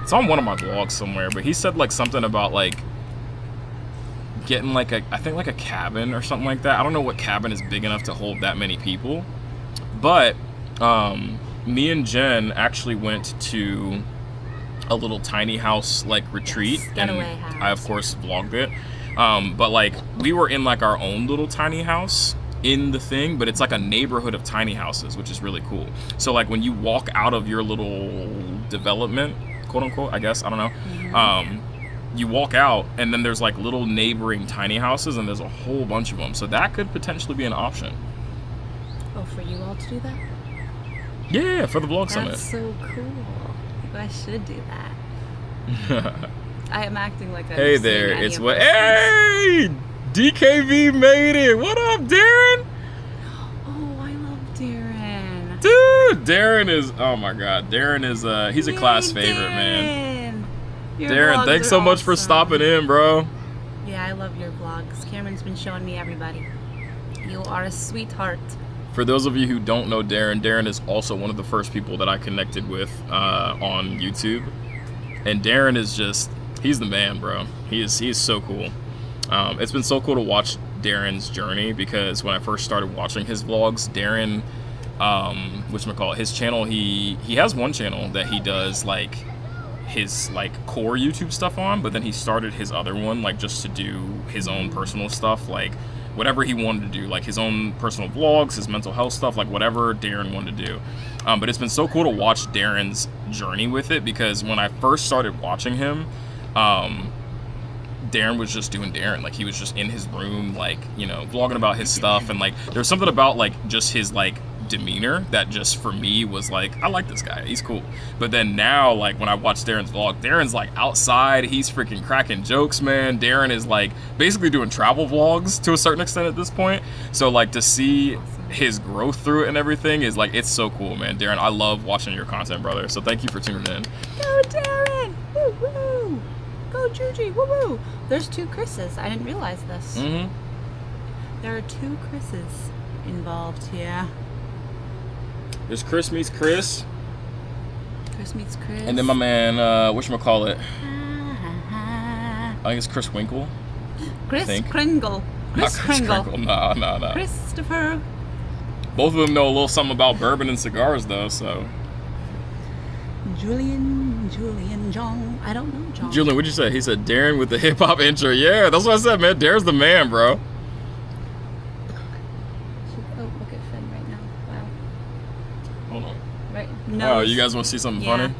it's on one of my vlogs somewhere, but he said like something about like getting like I think like a cabin or something like that. I don't know what cabin is big enough to hold that many people, but me and Jen actually went to a little tiny house like retreat, and house. I of course vlogged it, but like we were in like our own little tiny house in the thing, but it's like a neighborhood of tiny houses, which is really cool. So like when you walk out of your little development, quote unquote, I guess, I don't know, mm-hmm. You walk out and then there's like little neighboring tiny houses, and there's a whole bunch of them, so that could potentially be an option. Oh, for you all to do that? Yeah, for the vlog summit. That's so cool. You guys should do that. I am acting like I'm hey there, it's what. Hey, DKV made it. What up, Darren? Oh, I love Darren. Dude, Darren is, oh my god, Darren is he's a class favorite, man. Darren, thanks so much for stopping in, bro. Yeah, I love your vlogs. Cameron's been showing me everybody. You are a sweetheart. For those of you who don't know Darren, Darren is also one of the first people that I connected with on YouTube. And Darren is just, he's the man, bro. He is so cool. It's been so cool to watch Darren's journey, because when I first started watching his vlogs, Darren, whatchamacallit, his channel, he has one channel that he does like his like core YouTube stuff on, but then he started his other one like just to do his own personal stuff, like whatever he wanted to do, like his own personal vlogs, his mental health stuff, like whatever Darren wanted to do. But it's been so cool to watch Darren's journey with it, because when I first started watching him, Darren was just doing Darren. Like he was just in his room, like, you know, vlogging about his stuff, and like there's something about like just his like demeanor that just for me was like, I like this guy, he's cool. But then now, like when I watch Darren's vlog, Darren's like outside, he's freaking cracking jokes, man. Darren is like basically doing travel vlogs to a certain extent at this point. So like to see his growth through it and everything is like, it's so cool, man. Darren, I love watching your content, brother. So thank you for tuning in. Go Darren! Woo woo! Go Juji! Woo woo! There's 2 Chris's. I didn't realize this. Mm-hmm. There are 2 Chris's involved here. There's Chris meets Chris. Chris meets Chris. And then my man, whatchamacallit? I think it's Chris Winkle. Chris Kringle. Chris Kringle. No. Christopher. Both of them know a little something about bourbon and cigars, though, so. Julian Jong. I don't know Jong. Julian, what'd you say? He said Darren with the hip hop intro. Yeah, that's what I said, man. Darren's the man, bro. Oh, look at Finn right now. Wow. Hold on. Right. No. Oh, you guys want to see something Yeah. funny?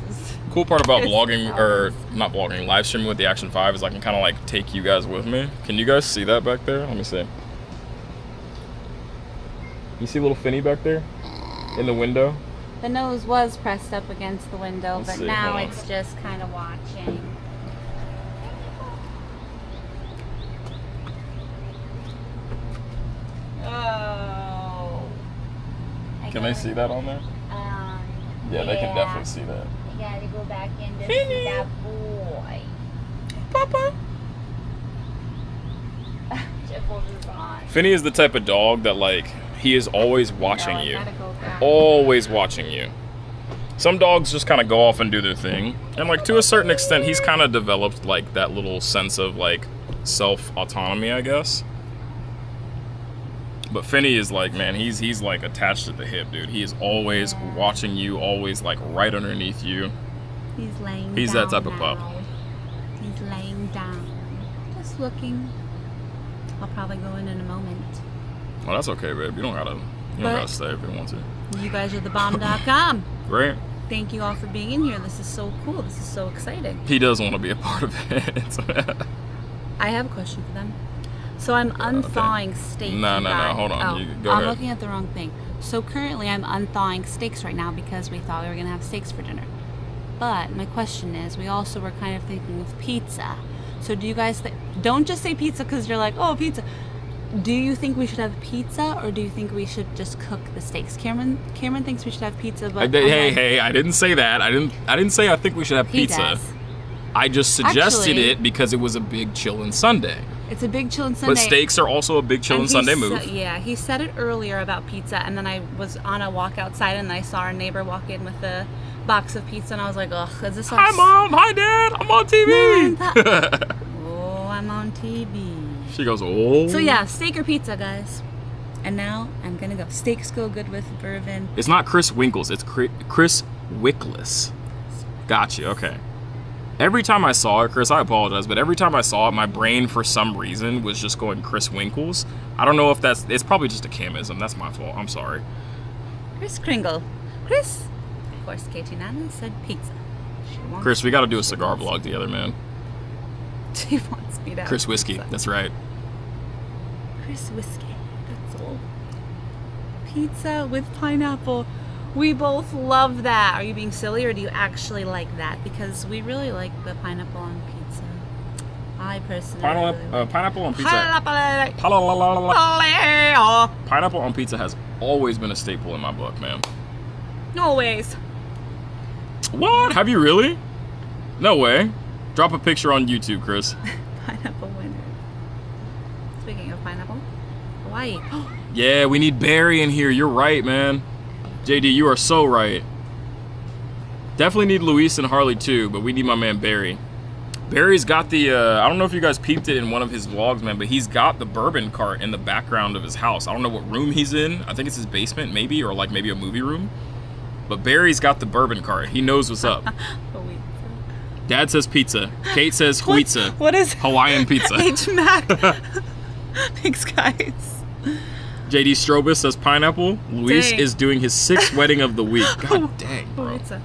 This is. Cool part about It's vlogging, awesome. or not vlogging, live streaming with the Action 5 is I can kind of like take you guys with me. Can you guys see that back there? Let me see. You see little Finny back there in the window? The nose was pressed up against the window, Let's but see, now hold on. it's just kind of watching. Oh. Can they see that on there? Yeah, they can definitely see that. You gotta go back in to Finny. see that boy. Papa. Jiffles is on. Finny is the type of dog that like, he is always watching No, I you. gotta go back. Always watching you. Some dogs just kind of go off and do their thing. And like to a certain extent, he's kind of developed like that little sense of like self-autonomy, I guess. But Finny is like, man, he's like attached at the hip, dude. He is always watching you, always like right underneath you. He's laying down. He's that type of pup. now. He's laying down. Just looking. I'll probably go in a moment. Well, that's okay, babe. You don't gotta stay if you want to. You guys are thebomb.com. Right? Thank you all for being in here. This is so cool. This is so exciting. He does want to be a part of it. I have a question for them. So I'm unthawing steak. No, you no, guys. hold on. Oh, You go I'm ahead. looking at the wrong thing. So currently I'm unthawing steaks right now because we thought we were going to have steaks for dinner. But my question is, we also were kind of thinking of pizza. So do you guys don't just say pizza because you're like, oh, pizza. Do you think we should have pizza, or do you think we should just cook the steaks? Cameron thinks we should have pizza, but Hey, I didn't say that. I didn't say I think we should have he pizza. does. I just suggested Actually- it because it was a big chillin' Sunday. It's a big chillin' Sunday. But steaks are also a big chillin' And Sunday he move. Yeah, he said it earlier about pizza, and then I was on a walk outside, and I saw our neighbor walk in with a box of pizza, and I was like, ugh, is this our... Hi, Mom. Hi, Dad. I'm on TV. Oh, I'm on TV. She goes, oh. So yeah, steak or pizza, guys. And now I'm gonna go. Steaks go good with bourbon. It's not Chris Winkles. It's Chris Wickless. Got you. Okay. Every time I saw it, Chris, I apologize, but every time I saw it, my brain, for some reason, was just going Chris Winkles. I don't know if it's probably just a Camism. That's my fault. I'm sorry. Chris Kringle. Chris. Of course, Katie Nana said pizza. She wants Chris, we got to do a cigar vlog together, man. She wants me to have Chris Whiskey. pizza. That's right. Chris Whiskey. That's all. Pizza with pineapple. We both love that. Are you being silly, or do you actually like that? Because we really like the pineapple on pizza. I personally really like Pineapple on pizza. Pineapple. Pineapple on pizza has always been a staple in my book, man. Always. What? Have you really? No way. Drop a picture on YouTube, Chris. Pineapple winner. Speaking of pineapple, Hawaii. Yeah, we need Barry in here. You're right, man. JD, you are so right. Definitely need Luis and Harley too, but we need my man Barry. Barry's got the, I don't know if you guys peeped it in one of his vlogs, man, but he's got the bourbon cart in the background of his house. I don't know what room he's in. I think it's his basement, maybe, or like maybe a movie room. But Barry's got the bourbon cart. He knows what's up. Dad says pizza. Kate says huitza. What is Hawaiian pizza. H-Mac? Thanks, guys. JD Strobus says pineapple. Luis Dang. is doing his 6th wedding of the week. God dang, bro. Huitza.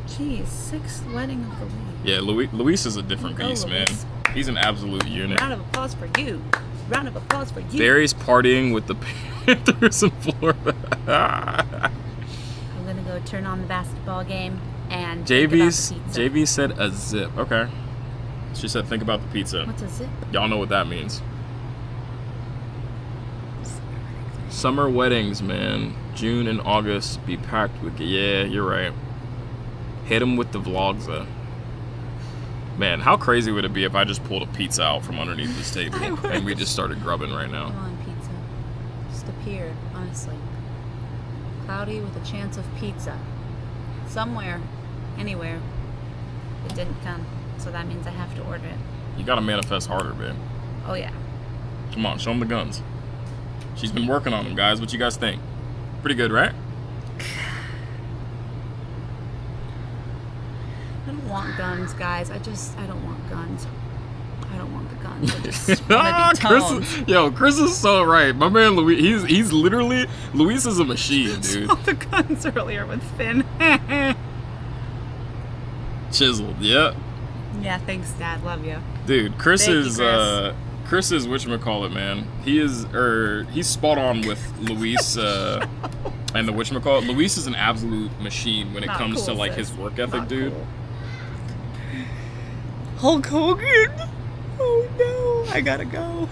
Jeez, 6th wedding of the week. Yeah, Luis is a different Go, beast, man. Luis. He's an absolute unit. Round of applause for you. Round of applause for you. Barry's partying with the Panthers in Florida. I'm gonna go turn on the basketball game and think about the pizza. JV said a zip. Okay. She said think about the pizza. What's a zip? Y'all know what that means. Summer weddings, man. June and August be packed with. Yeah, you're right. Hit him with the vlogs. Man, how crazy would it be if I just pulled a pizza out from underneath this table and we just started grubbing right now? Come on, pizza. Just appeared, honestly. Cloudy with a chance of pizza. Somewhere, anywhere. It didn't come, so that means I have to order it. You gotta manifest harder, babe. Oh yeah. Come on, show him the guns. She's been working on them, guys. What you guys think? Pretty good, right? don't want guns, guys. I don't want guns. I don't want the guns. I just want to be toned. Chris is so right. My man Luis, he's literally, Luis is a machine, dude. Saw the guns earlier with Finn. Chiseled, yeah. Yeah, thanks, Dad. Love you. Dude, Chris Thank is, you, Chris is whatchamacallit, man. He's spot on with Luis, and the whatchamacallit. Luis is an absolute machine when it comes to, like, his work ethic, dude. Cool. Hulk Hogan? Oh no, I gotta go.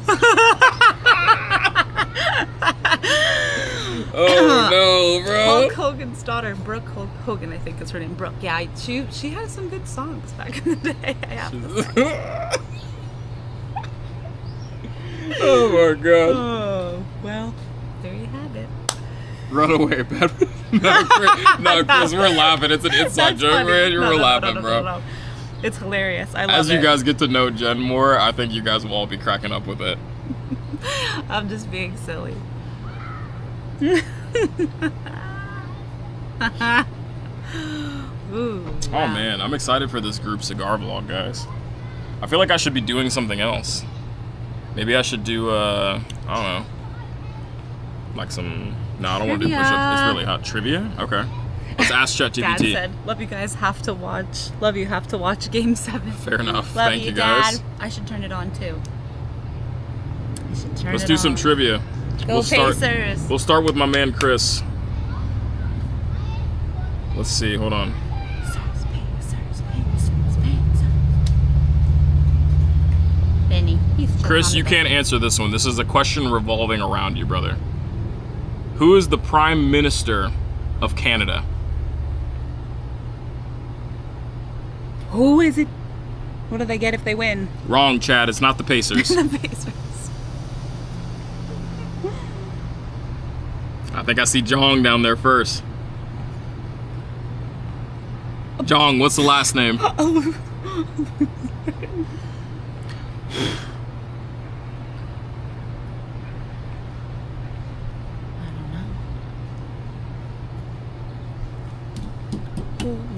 Oh no, bro. Hulk Hogan's daughter, Brooke Hogan, I think is her name. Brooke. Yeah, she has some good songs back in the day. I have to say. Oh my god. Oh, well, there you have it. Run away, Pat. No, Chris, we're laughing. It's an inside joke, man. We're laughing, bro. No. It's hilarious. I love it. As you guys get to know Jen more, I think you guys will all be cracking up with it. I'm just being silly. Ooh, wow. Oh man, I'm excited for this group cigar vlog, guys. I feel like I should be doing something else. Maybe I should do, I don't know, like some, no, I don't want to do push-ups. It's really hot. Trivia? Okay. Let's ask ChatGPT. Dad said, love you guys, have to watch. Love you, have to watch Game 7. Fair enough. Love Thank you, Dad. guys. I should turn it on, too. Let's do some trivia. Go Pacers. We'll start with my man, Chris. Let's see, hold on. Benny. Chris, you can't answer this one. This is a question revolving around you, brother. Who is the Prime Minister of Canada? Who is it? What do they get if they win? Wrong, Chad. It's not the Pacers. The Pacers. I think I see Jong down there first. Jong, what's the last name? Who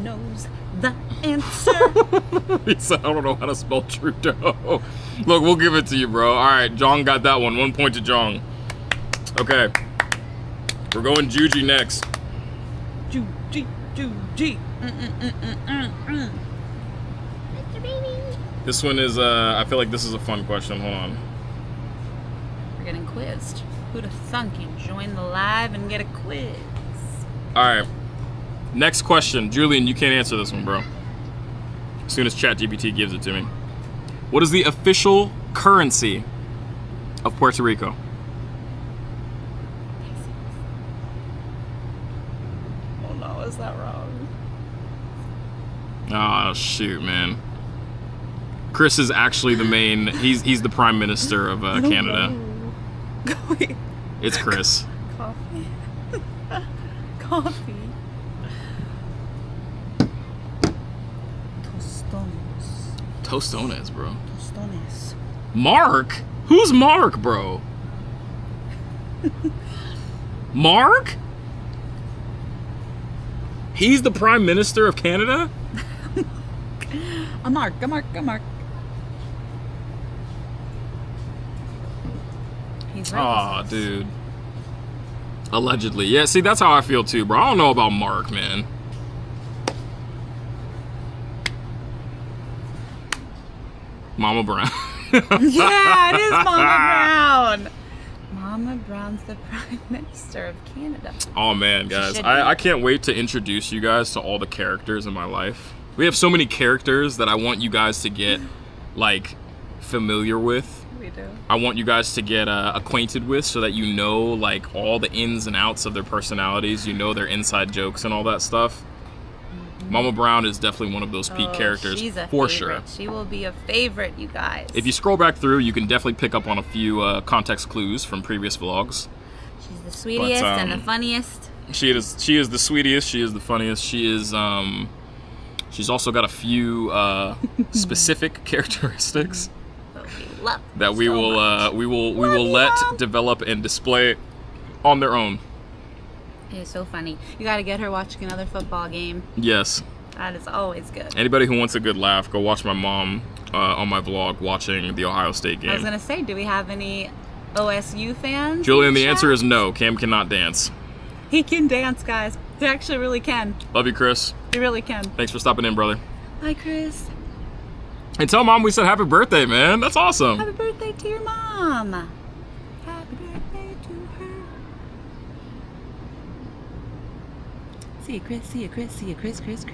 knows the answer? He said, I don't know how to spell Trudeau. Look, we'll give it to you, bro. All right, Jong got that one. 1 point to Jong. Okay. We're going Juji next. Juji. Mr. Baby. This one is, I feel like this is a fun question. Hold on. We're getting quizzed. Who'd have thunk you'd join the live and get a quiz? All right. Next question. Julian, you can't answer this one, bro. As soon as ChatGPT gives it to me. What is the official currency of Puerto Rico? Oh no, is that wrong? Oh, shoot, man. Chris is actually the main, he's the Prime Minister of Canada. Wait. It's Chris. Coffee. Coffee. Tostones, bro. Tostones. Mark? Who's Mark, bro? Mark? He's the Prime Minister of Canada? A Mark. He's right. Aw, dude. Allegedly. Yeah, see, that's how I feel too, bro. I don't know about Mark, man. Mama Brown. Yeah, it is Mama Brown. Mama Brown's the Prime Minister of Canada. Oh man, guys, I can't wait to introduce you guys to all the characters in my life. We have so many characters that I want you guys to get, like, familiar with. We do. I want you guys to get acquainted with so that you know, like, all the ins and outs of their personalities. You know their inside jokes and all that stuff. Mama Brown is definitely one of those peak characters, she's a for favorite. sure. She will be a favorite, you guys. If you scroll back through, you can definitely pick up on a few context clues from previous vlogs. She's the sweetest and the funniest. She is the sweetest. She is the funniest. She is. She's also got a few specific characteristics that we will let develop and display on their own. It is so funny. You got to get her watching another football game. Yes. That is always good. Anybody who wants a good laugh, go watch my mom on my vlog watching the Ohio State game. I was gonna say, do we have any OSU fans? Julian, the answer is no. Cam cannot dance. He can dance, guys. He actually really can. Love you, Chris. He really can. Thanks for stopping in, brother. Bye, Chris. And tell Mom we said happy birthday, man. That's awesome. Happy birthday to your mom. Happy birthday to her. See you, Chris. See you, Chris. See you, Chris.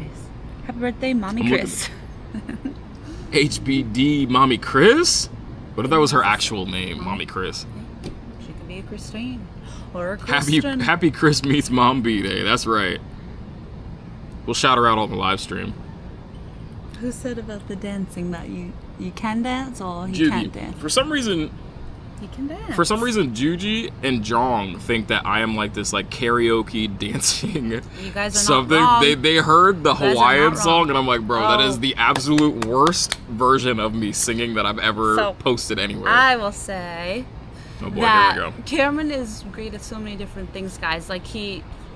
Happy birthday, Mommy Chris. HBD Mommy Chris? What if that was her actual name, Mommy Chris? She could be a Christine or a Christian. Happy Chris meets Mom B-Day. That's right. We'll shout her out on the live stream. Who said about the dancing that you can dance or he Judy, can't dance? For some reason, He can dance. For some reason, Juji and Jong think that I am like this like karaoke dancing You guys are something. not wrong. They heard the You guys are Hawaiian not song wrong. and I'm like, bro, that Oh. is the absolute worst version of me singing that I've ever So, posted anywhere. I will say Oh boy, that here we go. Cameron is great at so many different things, guys. Like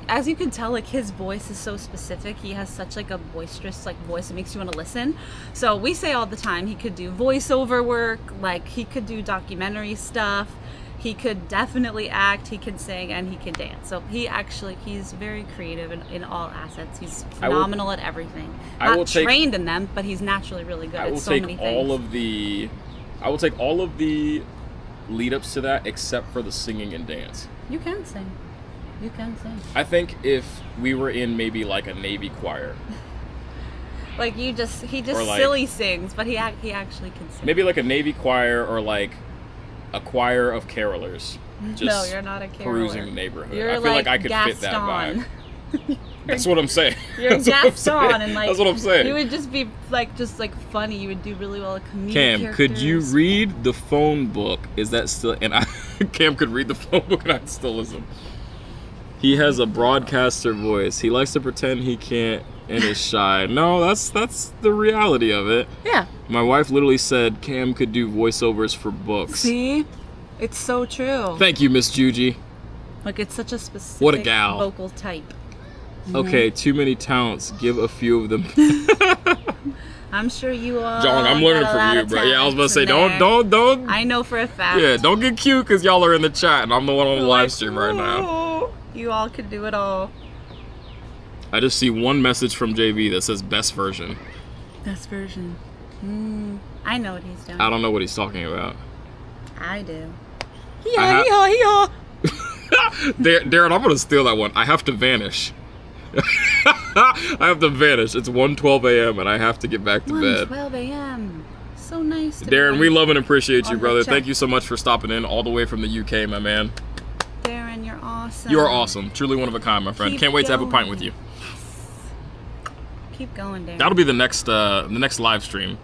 as you can tell, like his voice is so specific. He has such like a boisterous like voice that makes you want to listen. So we say all the time he could do voiceover work, like he could do documentary stuff. He could definitely act, he can sing, and he can dance. So he's very creative in all assets. He's phenomenal at everything. Not trained in them, but he's naturally really good at so many things. I will take all of the lead ups to that except for the singing and dance. You can sing. You can sing. I think if we were in maybe like a Navy choir. Like he just like, silly sings, but he actually can sing. Maybe like a Navy choir or like a choir of carolers. Just no, you're not a caroler. Perusing the neighborhood. You're I feel like I could Gaston. fit that vibe. That's what I'm saying. You're Gaston, and like that's what I'm saying. You would just be like funny. You would do really well at comedic Cam, characters. could you read the phone book? Is that still? And Cam could read the phone book, and I'd still listen. He has a broadcaster voice. He likes to pretend he can't and is shy. No, that's the reality of it. Yeah. My wife literally said Cam could do voiceovers for books. See? It's so true. Thank you, Miss Juji. Like, it's such a specific What a gal. vocal type. Mm-hmm. Okay, too many talents. Give a few of them. I'm sure you all. Jong, I'm learning from you, bro. Yeah, I was about to say, don't. I know for a fact. Yeah, don't get cute because y'all are in the chat and I'm the one on the live stream right now. You all could do it all. I just see one message from JV that says best version. Best version. I know what he's doing. I don't know what he's talking about. I do. Darren, I'm gonna steal that one. I have to vanish. I have to vanish. It's 1:12 a.m. and I have to get back to bed. 1:12 a.m. So nice. Darren, we love and appreciate you, On the brother. chat. Thank you so much for stopping in all the way from the UK, my man. Darren, you're awesome. You are awesome. Truly one of a kind, my friend. Keep Can't wait to have a pint going. with you. Keep going, Darren. That'll be the next live stream.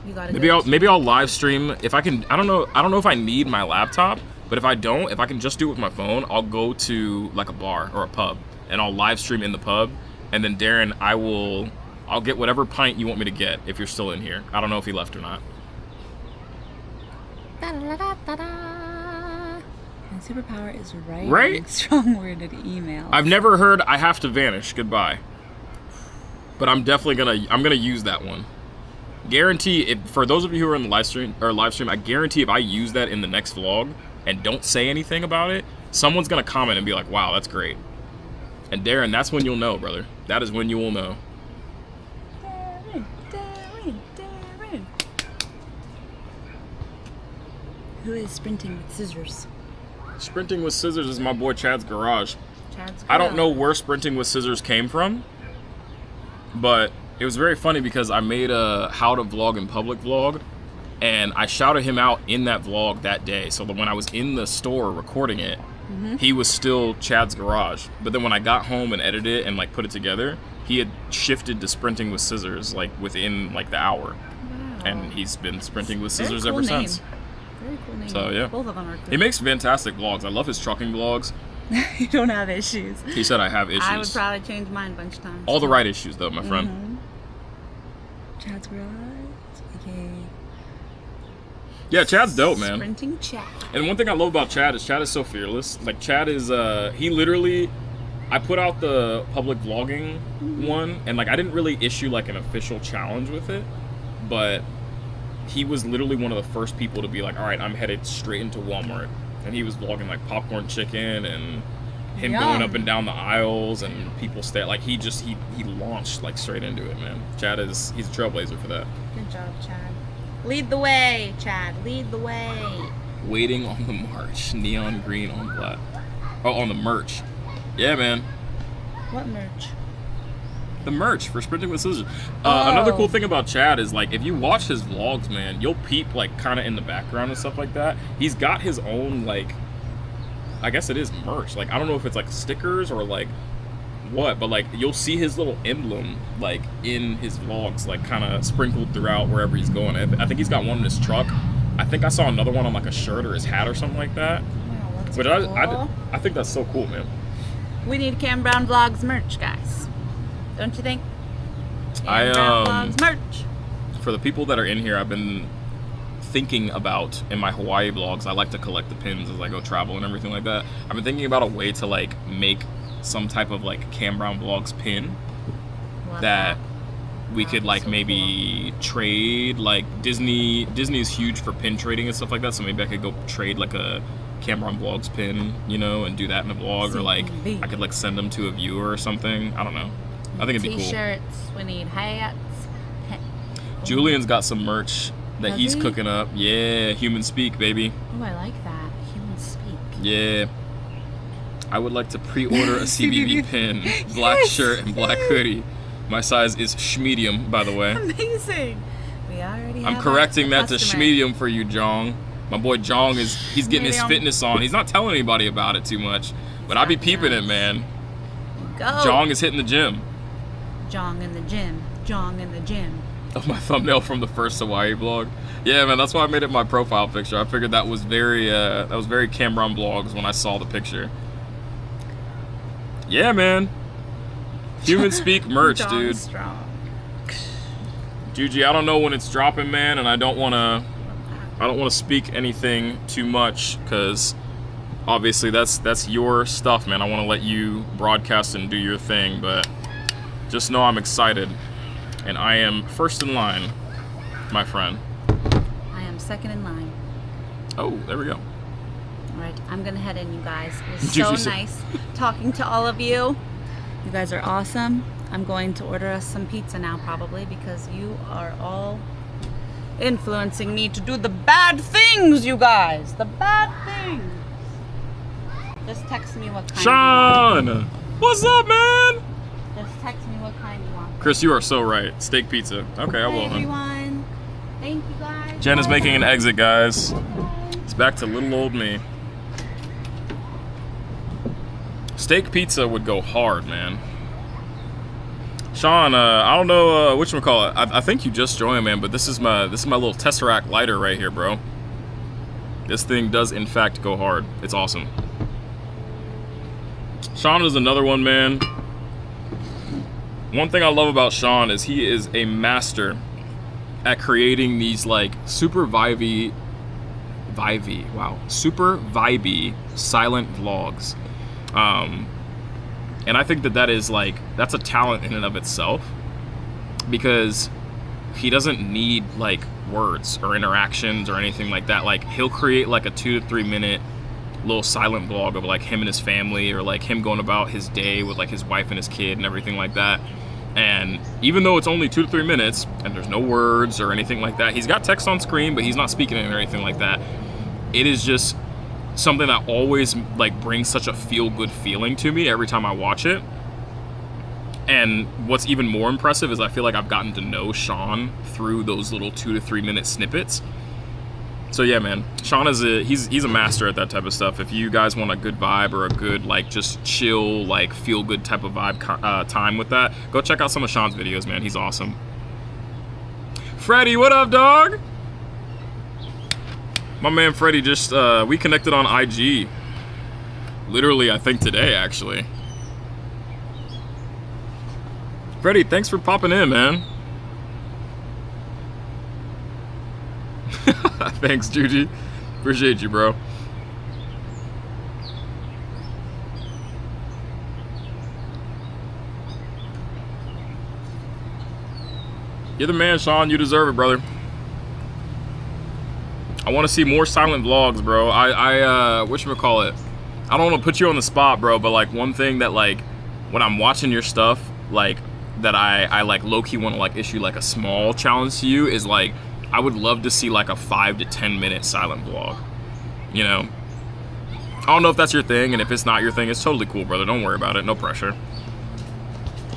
You gotta Maybe I'll live stream if I can. I don't know if I need my laptop, but if I can just do it with my phone, I'll go to like a bar or a pub and I'll live stream in the pub, and then Darren, I'll get whatever pint you want me to get if you're still in here. I don't know if he left or not. And superpower is writing Right? strong worded emails. I've never heard I have to vanish. Goodbye. But I'm definitely gonna use that one. Guarantee for those of you who are in the live stream, I guarantee if I use that in the next vlog and don't say anything about it, someone's gonna comment and be like, "Wow, that's great." And Darren, that's when you'll know, brother. That is when you will know. Darren. Who is sprinting with scissors? Sprinting with Scissors is my boy Chad's Garage. Chad's I don't know Garage. where Sprinting with Scissors came from, but it was very funny because I made a how to vlog in public vlog, and I shouted him out in that vlog that day. So that when I was in the store recording it, he was still Chad's Garage. But then when I got home and edited it and like put it together, he had shifted to Sprinting with Scissors like within like the hour, and he's been Sprinting with Very Scissors cool ever name. since. Very cool name. So, yeah. Both of them are cool. He makes fantastic vlogs. I love his trucking vlogs. You don't have issues. He said I have issues. I would probably change mine a bunch of times. All the right issues though, my friend. Chad's Garage. Okay. Yeah, Chad's dope, man. Sprinting Chad. And one thing I love about Chad is so fearless. Like Chad is he literally I put out the public vlogging one, and like I didn't really issue like an official challenge with it, but he was literally one of the first people to be like, all right, I'm headed straight into Walmart, and he was vlogging like popcorn chicken and him going up and down the aisles and people stay like he launched like straight into it, man. Chad he's a trailblazer for that. Good job, Chad. Lead the way, Chad. Lead the way. Waiting on the march, neon green on black. Oh, on the merch. Yeah, man. What merch? The merch for Sprinting with Scissors. Another cool thing about Chad is like if you watch his vlogs, man, you'll peep like kind of in the background and stuff like that. He's got his own like, I guess it is merch. Like I don't know if it's like stickers or like what, but like you'll see his little emblem like in his vlogs, like kind of sprinkled throughout wherever he's going. I think he's got one in his truck. I think I saw another one on like a shirt or his hat or something like that. Wow, that's But cool. I think that's so cool, man. We need Cam Brown Vlogs merch, guys. Don't you think? Cam Brown Vlogs merch. For the people that are in here, I've been thinking about in my Hawaii vlogs. I like to collect the pins as I go travel and everything like that. I've been thinking about a way to like make some type of like Cam Brown Vlogs pin that we could like maybe trade. Like Disney is huge for pin trading and stuff like that, so maybe I could go trade like a Cam Brown Vlogs pin, you know, and do that in a vlog, or like I could like send them to a viewer or something. I don't know. I think it'd be cool. T-shirts, we need hats. Julian's got some merch that he's cooking up. Yeah, Human Speak, baby. Oh, I like that. Human Speak. Yeah. I would like to pre-order a CBV pin, black shirt and black hoodie. My size is schmedium, by the way. Amazing. We already have I'm correcting that to schmedium for you, Jong. My boy Jong he's getting his fitness on. He's not telling anybody about it too much, but I be peeping it, man. Go. Jong is hitting the gym. Jong in the gym. Jong in the gym. Oh, my thumbnail from the first Hawaii vlog. Yeah, man, that's why I made it my profile picture. I figured that was very Cam Brown Vlogs when I saw the picture. Yeah, man. Human Speak merch, dude. Strong. Juji, I don't know when it's dropping, man, and I don't want to speak anything too much because obviously that's your stuff, man. I want to let you broadcast and do your thing, but just know I'm excited, and I am first in line, my friend. I am second in line. Oh, there we go. All right, I'm gonna head in, you guys. It was so nice talking to all of you. You guys are awesome. I'm going to order us some pizza now, probably, because you are all influencing me to do the bad things, you guys. The bad things. Just text me what kind Sean! you want. What's up, man? Just text me what kind you want. Chris, you are so right. Steak pizza. Okay, I will. Hi, everyone. Thank you, guys. Jen is making an exit, guys. It's back to little old me. Steak pizza would go hard, man. Sean, I don't know whatchamacallit. I think you just joined, man, but this is my little Tesseract lighter right here, bro. This thing does in fact go hard. It's awesome. Sean is another one, man. One thing I love about Sean is he is a master at creating these like super vibey silent vlogs. And I think that is like, that's a talent in and of itself, because he doesn't need like words or interactions or anything like that. Like he'll create like a 2 to 3 minute little silent vlog of like him and his family, or like him going about his day with like his wife and his kid and everything like that. And even though it's only 2 to 3 minutes and there's no words or anything like that, he's got text on screen, but he's not speaking it or anything like that. It is just something that always like brings such a feel-good feeling to me every time I watch it. And what's even more impressive is I feel like I've gotten to know Sean through those little 2 to 3 minute snippets. So yeah, man, Sean is he's a master at that type of stuff. If you guys want a good vibe or a good like just chill like feel-good type of vibe time with that, go check out some of Sean's videos, man. He's awesome. Freddie, what up, dog? My man Freddie just, we connected on IG. Literally, I think today, actually. Freddie, thanks for popping in, man. Thanks, Juji. Appreciate you, bro. You're the man, Sean. You deserve it, brother. I want to see more silent vlogs, bro. Whatchamacallit? I don't want to put you on the spot, bro, but like one thing that like when I'm watching your stuff, like that I like low-key want to like issue like a small challenge to you is like I would love to see like a 5 to 10 minute silent vlog. You know? I don't know if that's your thing, and if it's not your thing, it's totally cool, brother. Don't worry about it. No pressure.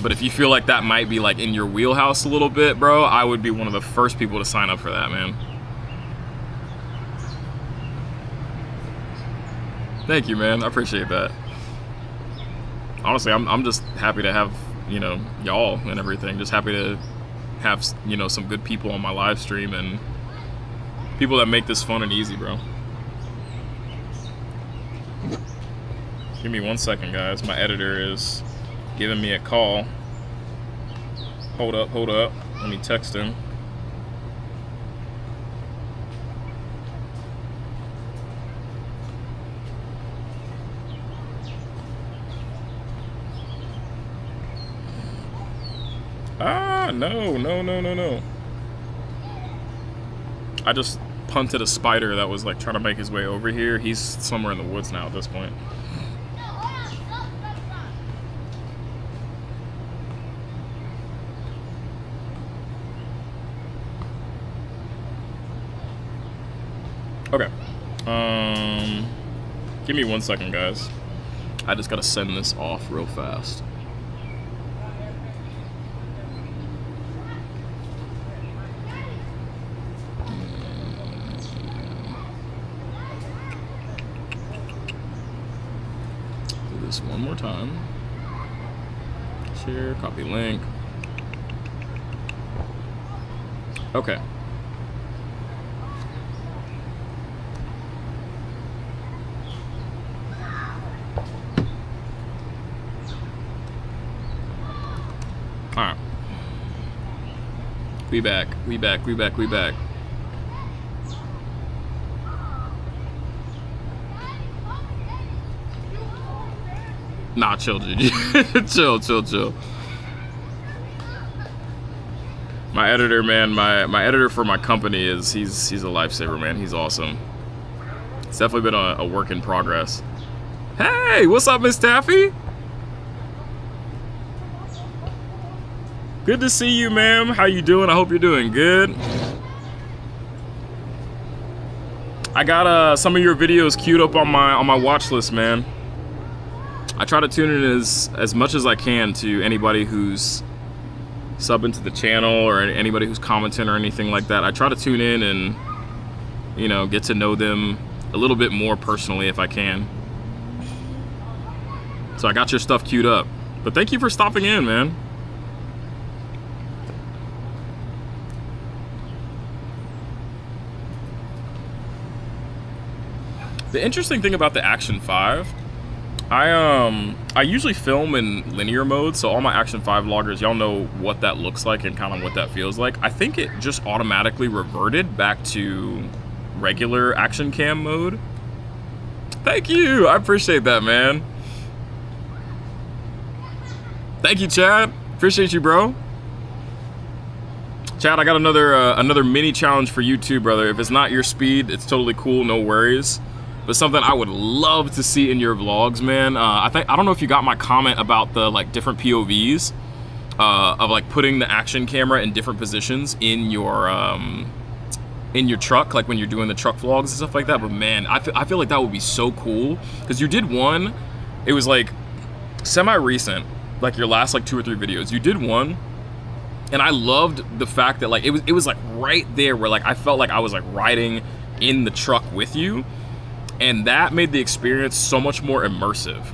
But if you feel like that might be like in your wheelhouse a little bit, bro, I would be one of the first people to sign up for that, man. Thank you, man. I appreciate that. Honestly, I'm just happy to have, you know, y'all and everything. Just happy to have, you know, some good people on my live stream and people that make this fun and easy, bro. Give me 1 second, guys. My editor is giving me a call. Hold up. Let me text him. No. I just punted a spider that was like trying to make his way over here. He's somewhere in the woods now at this point. Okay. Give me 1 second, guys. I just gotta send this off real fast. Do this one more time. Share, copy link. Okay. Alright. We back. Nah, chill, dude. chill. My editor, man, my editor for my company he's a lifesaver, man. He's awesome. It's definitely been a work in progress. Hey, what's up, Miss Taffy? Good to see you, ma'am. How you doing? I hope you're doing good. I got some of your videos queued up on my watch list, man. I try to tune in as much as I can to anybody who's subbing to the channel or anybody who's commenting or anything like that. I try to tune in and, you know, get to know them a little bit more personally if I can. So I got your stuff queued up. But thank you for stopping in, man. The interesting thing about the Action 5, I usually film in linear mode, so all my Action 5 vloggers, y'all know what that looks like and kind of what that feels like. I think it just automatically reverted back to regular action cam mode. Thank you, I appreciate that, man. Thank you, Chad. Appreciate you, bro. Chad, I got another mini challenge for you too, brother. If it's not your speed, it's totally cool, no worries. But something I would love to see in your vlogs, man. I don't know if you got my comment about the like different POVs of like putting the action camera in different positions in your truck, like when you're doing the truck vlogs and stuff like that. But man, I feel like that would be so cool because you did one. It was like semi-recent, like your last like 2 or 3 videos. You did one, and I loved the fact that like it was like right there where like I felt like I was like riding in the truck with you. And that made the experience so much more immersive.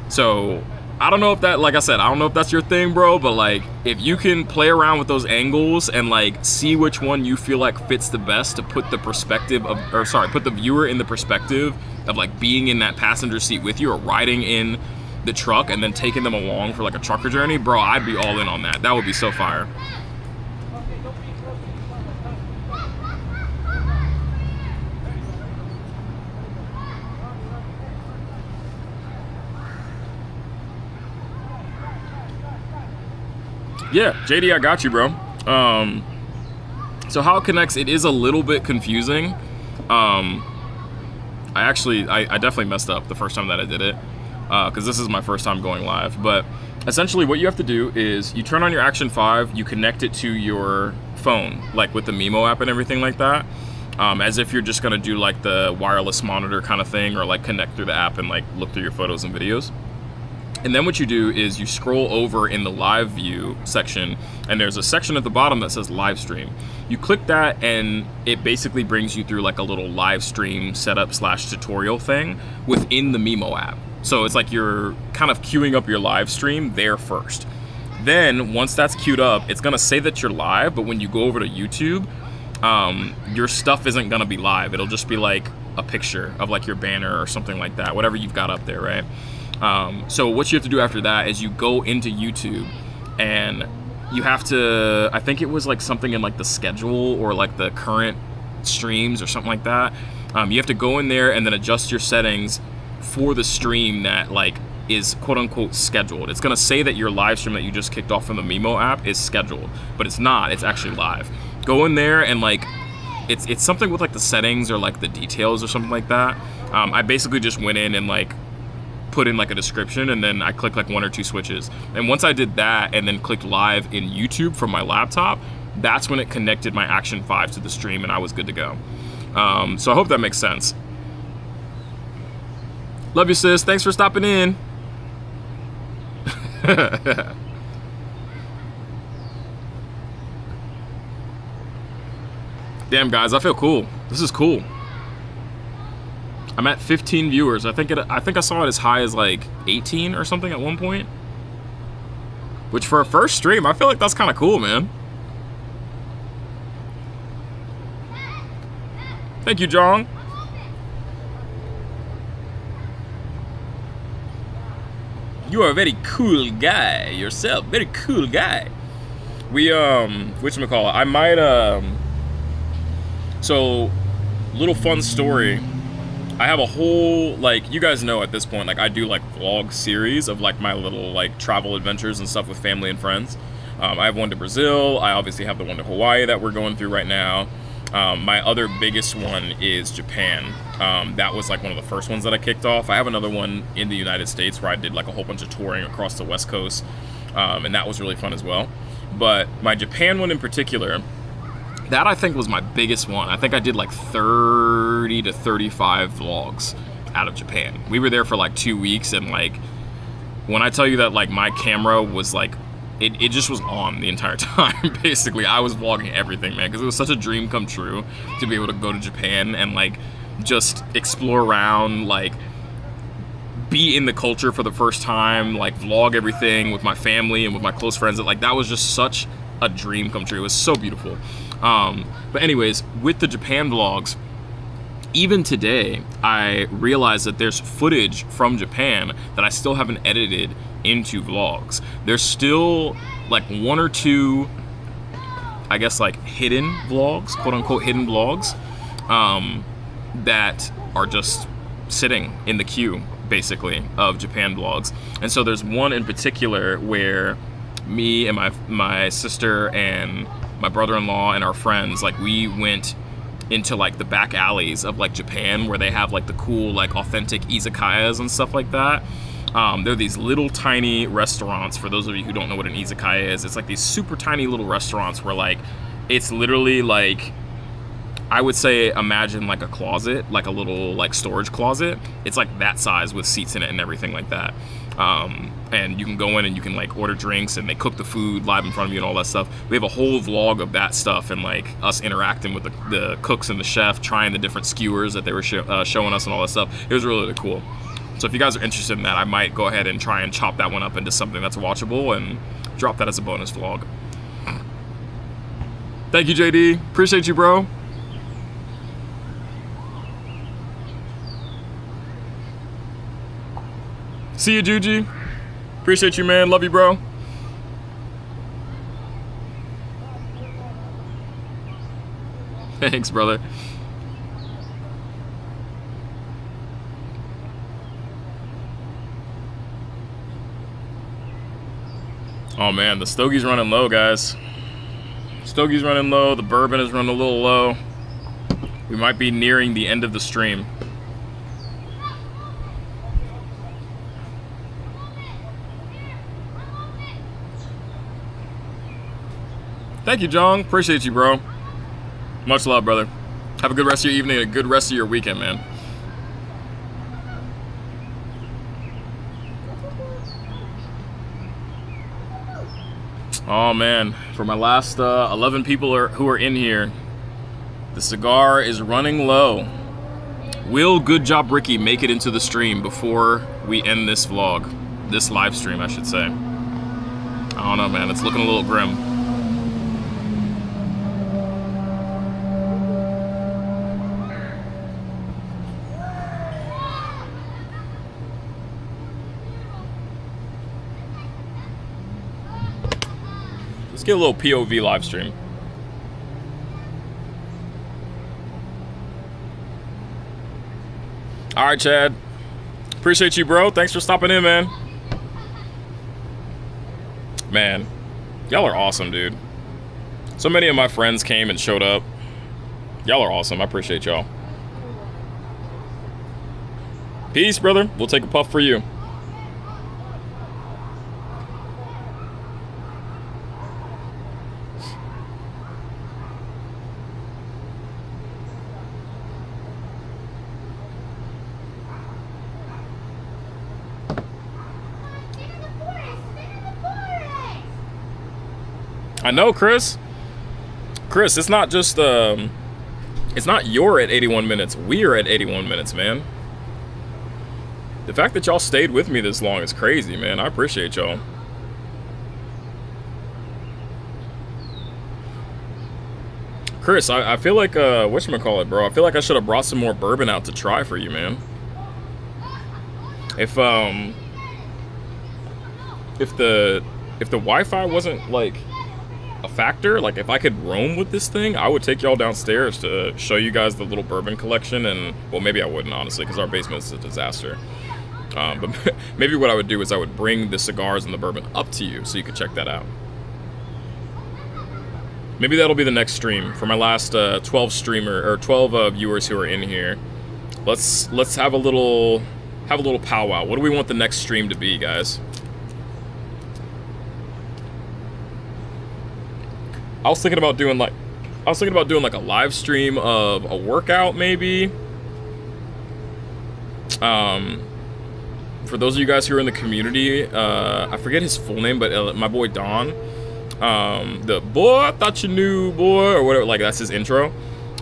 So I don't know if that, like I said, I don't know if that's your thing, bro, but like if you can play around with those angles and like see which one you feel like fits the best to put the perspective of, or sorry, put the viewer in the perspective of like being in that passenger seat with you or riding in the truck and then taking them along for like a trucker journey, bro, I'd be all in on that. That would be so fire. Yeah, JD, I got you, bro. So how it connects, it is a little bit confusing. I definitely messed up the first time that I did it, because this is my first time going live. But essentially what you have to do is you turn on your Action 5, you connect it to your phone, like with the Mimo app and everything like that, as if you're just gonna do like the wireless monitor kind of thing, or like connect through the app and like look through your photos and videos. And then what you do is you scroll over in the live view section, and there's a section at the bottom that says live stream. You click that and it basically brings you through like a little live stream setup / tutorial thing within the Mimo app. So it's like you're kind of queuing up your live stream there first. Then once that's queued up, it's gonna say that you're live, but when you go over to YouTube, your stuff isn't gonna be live. It'll just be like a picture of like your banner or something like that, whatever you've got up there, right? So what you have to do after that is you go into YouTube and you have to, I think it was like something in like the schedule or like the current streams or something like that. You have to go in there and then adjust your settings for the stream that like is quote unquote scheduled. It's gonna say that your live stream that you just kicked off from the Mimo app is scheduled, but it's not, it's actually live. Go in there and like, it's something with like the settings or like the details or something like that. I basically just went in and like put in like a description, and then I clicked like 1 or 2 switches. And once I did that and then clicked live in YouTube from my laptop, that's when it connected my Action 5 to the stream and I was good to go. So I hope that makes sense. Love you, sis. Thanks for stopping in. Damn, guys, I feel cool. This is cool. I'm at 15 viewers. I think I saw it as high as like 18 or something at one point. Which for a first stream, I feel like that's kind of cool, man. Thank you, Jong. You are a very cool guy yourself. Very cool guy. We whatchamacallit, I might so little fun story. I have a whole, like, you guys know at this point, like, I do, like, vlog series of, like, my little, like, travel adventures and stuff with family and friends. I have one to Brazil. I obviously have the one to Hawaii that we're going through right now. My other biggest one is Japan. That was, like, one of the first ones that I kicked off. I have another one in the United States where I did, like, a whole bunch of touring across the West Coast, and that was really fun as well. But my Japan one in particular, that I think was my biggest one. I think I did like 30 to 35 vlogs out of Japan. We were there for like 2 weeks, and like when I tell you that like my camera was like, it just was on the entire time. Basically, I was vlogging everything, man, because it was such a dream come true to be able to go to Japan and like just explore around, like be in the culture for the first time, like vlog everything with my family and with my close friends. Like that was just such a dream come true. It was so beautiful. But anyways, with the Japan vlogs, even today, I realized that there's footage from Japan that I still haven't edited into vlogs. There's still like 1 or 2, I guess like hidden vlogs, quote unquote hidden vlogs, that are just sitting in the queue, basically, of Japan vlogs. And so there's one in particular where me and my sister and my brother-in-law and our friends, like we went into like the back alleys of like Japan where they have like the cool like authentic izakayas and stuff like that. They're these little tiny restaurants. For those of you who don't know what an izakaya is, it's like these super tiny little restaurants where like it's literally like, I would say imagine like a closet, like a little like storage closet. It's like that size with seats in it and everything like that. And you can go in and you can like order drinks and they cook the food live in front of you and all that stuff. We have a whole vlog of that stuff and like us interacting with the cooks and the chef, trying the different skewers that they were showing us and all that stuff. It was really, really cool. So if you guys are interested in that, I might go ahead and try and chop that one up into something that's watchable and drop that as a bonus vlog. Thank you, JD. Appreciate you, bro. See you, Juji. Appreciate you, man. Love you, bro. Thanks, brother. Oh man, the Stogie's running low, guys. Stogie's running low. The bourbon is running a little low. We might be nearing the end of the stream. Thank you, Jong. Appreciate you, bro. Much love, brother. Have a good rest of your evening and a good rest of your weekend, man. Oh, man. For my last 11 people who are in here, the cigar is running low. Will Good Job Ricky make it into the stream before we end this vlog? This live stream, I should say. I don't know, man. It's looking a little grim. Let's get a little POV live stream. All right, Chad. Appreciate you, bro. Thanks for stopping in, man. Man, y'all are awesome, dude. So many of my friends came and showed up. Y'all are awesome. I appreciate y'all. Peace, brother. We'll take a puff for you. I know, Chris. Chris, it's not just, it's not you're at 81 minutes. We're at 81 minutes, man. The fact that y'all stayed with me this long is crazy, man. I appreciate y'all. Chris, I feel like, whatchamacallit, bro? I feel like I should have brought some more bourbon out to try for you, man. If the Wi-Fi wasn't, like, a factor, like if I could roam with this thing, I would take y'all downstairs to show you guys the little bourbon collection. And well, maybe I wouldn't, honestly, because our basement is a disaster. But maybe what I would do is I would bring the cigars and the bourbon up to you so you could check that out. Maybe that'll be the next stream for my last 12 viewers who are in here. Let's have a little powwow. What do we want the next stream to be, guys? I was thinking about doing like a live stream of a workout, maybe. For those of you guys who are in the community, I forget his full name, but my boy Don, the boy I thought you knew, boy, or whatever, like that's his intro.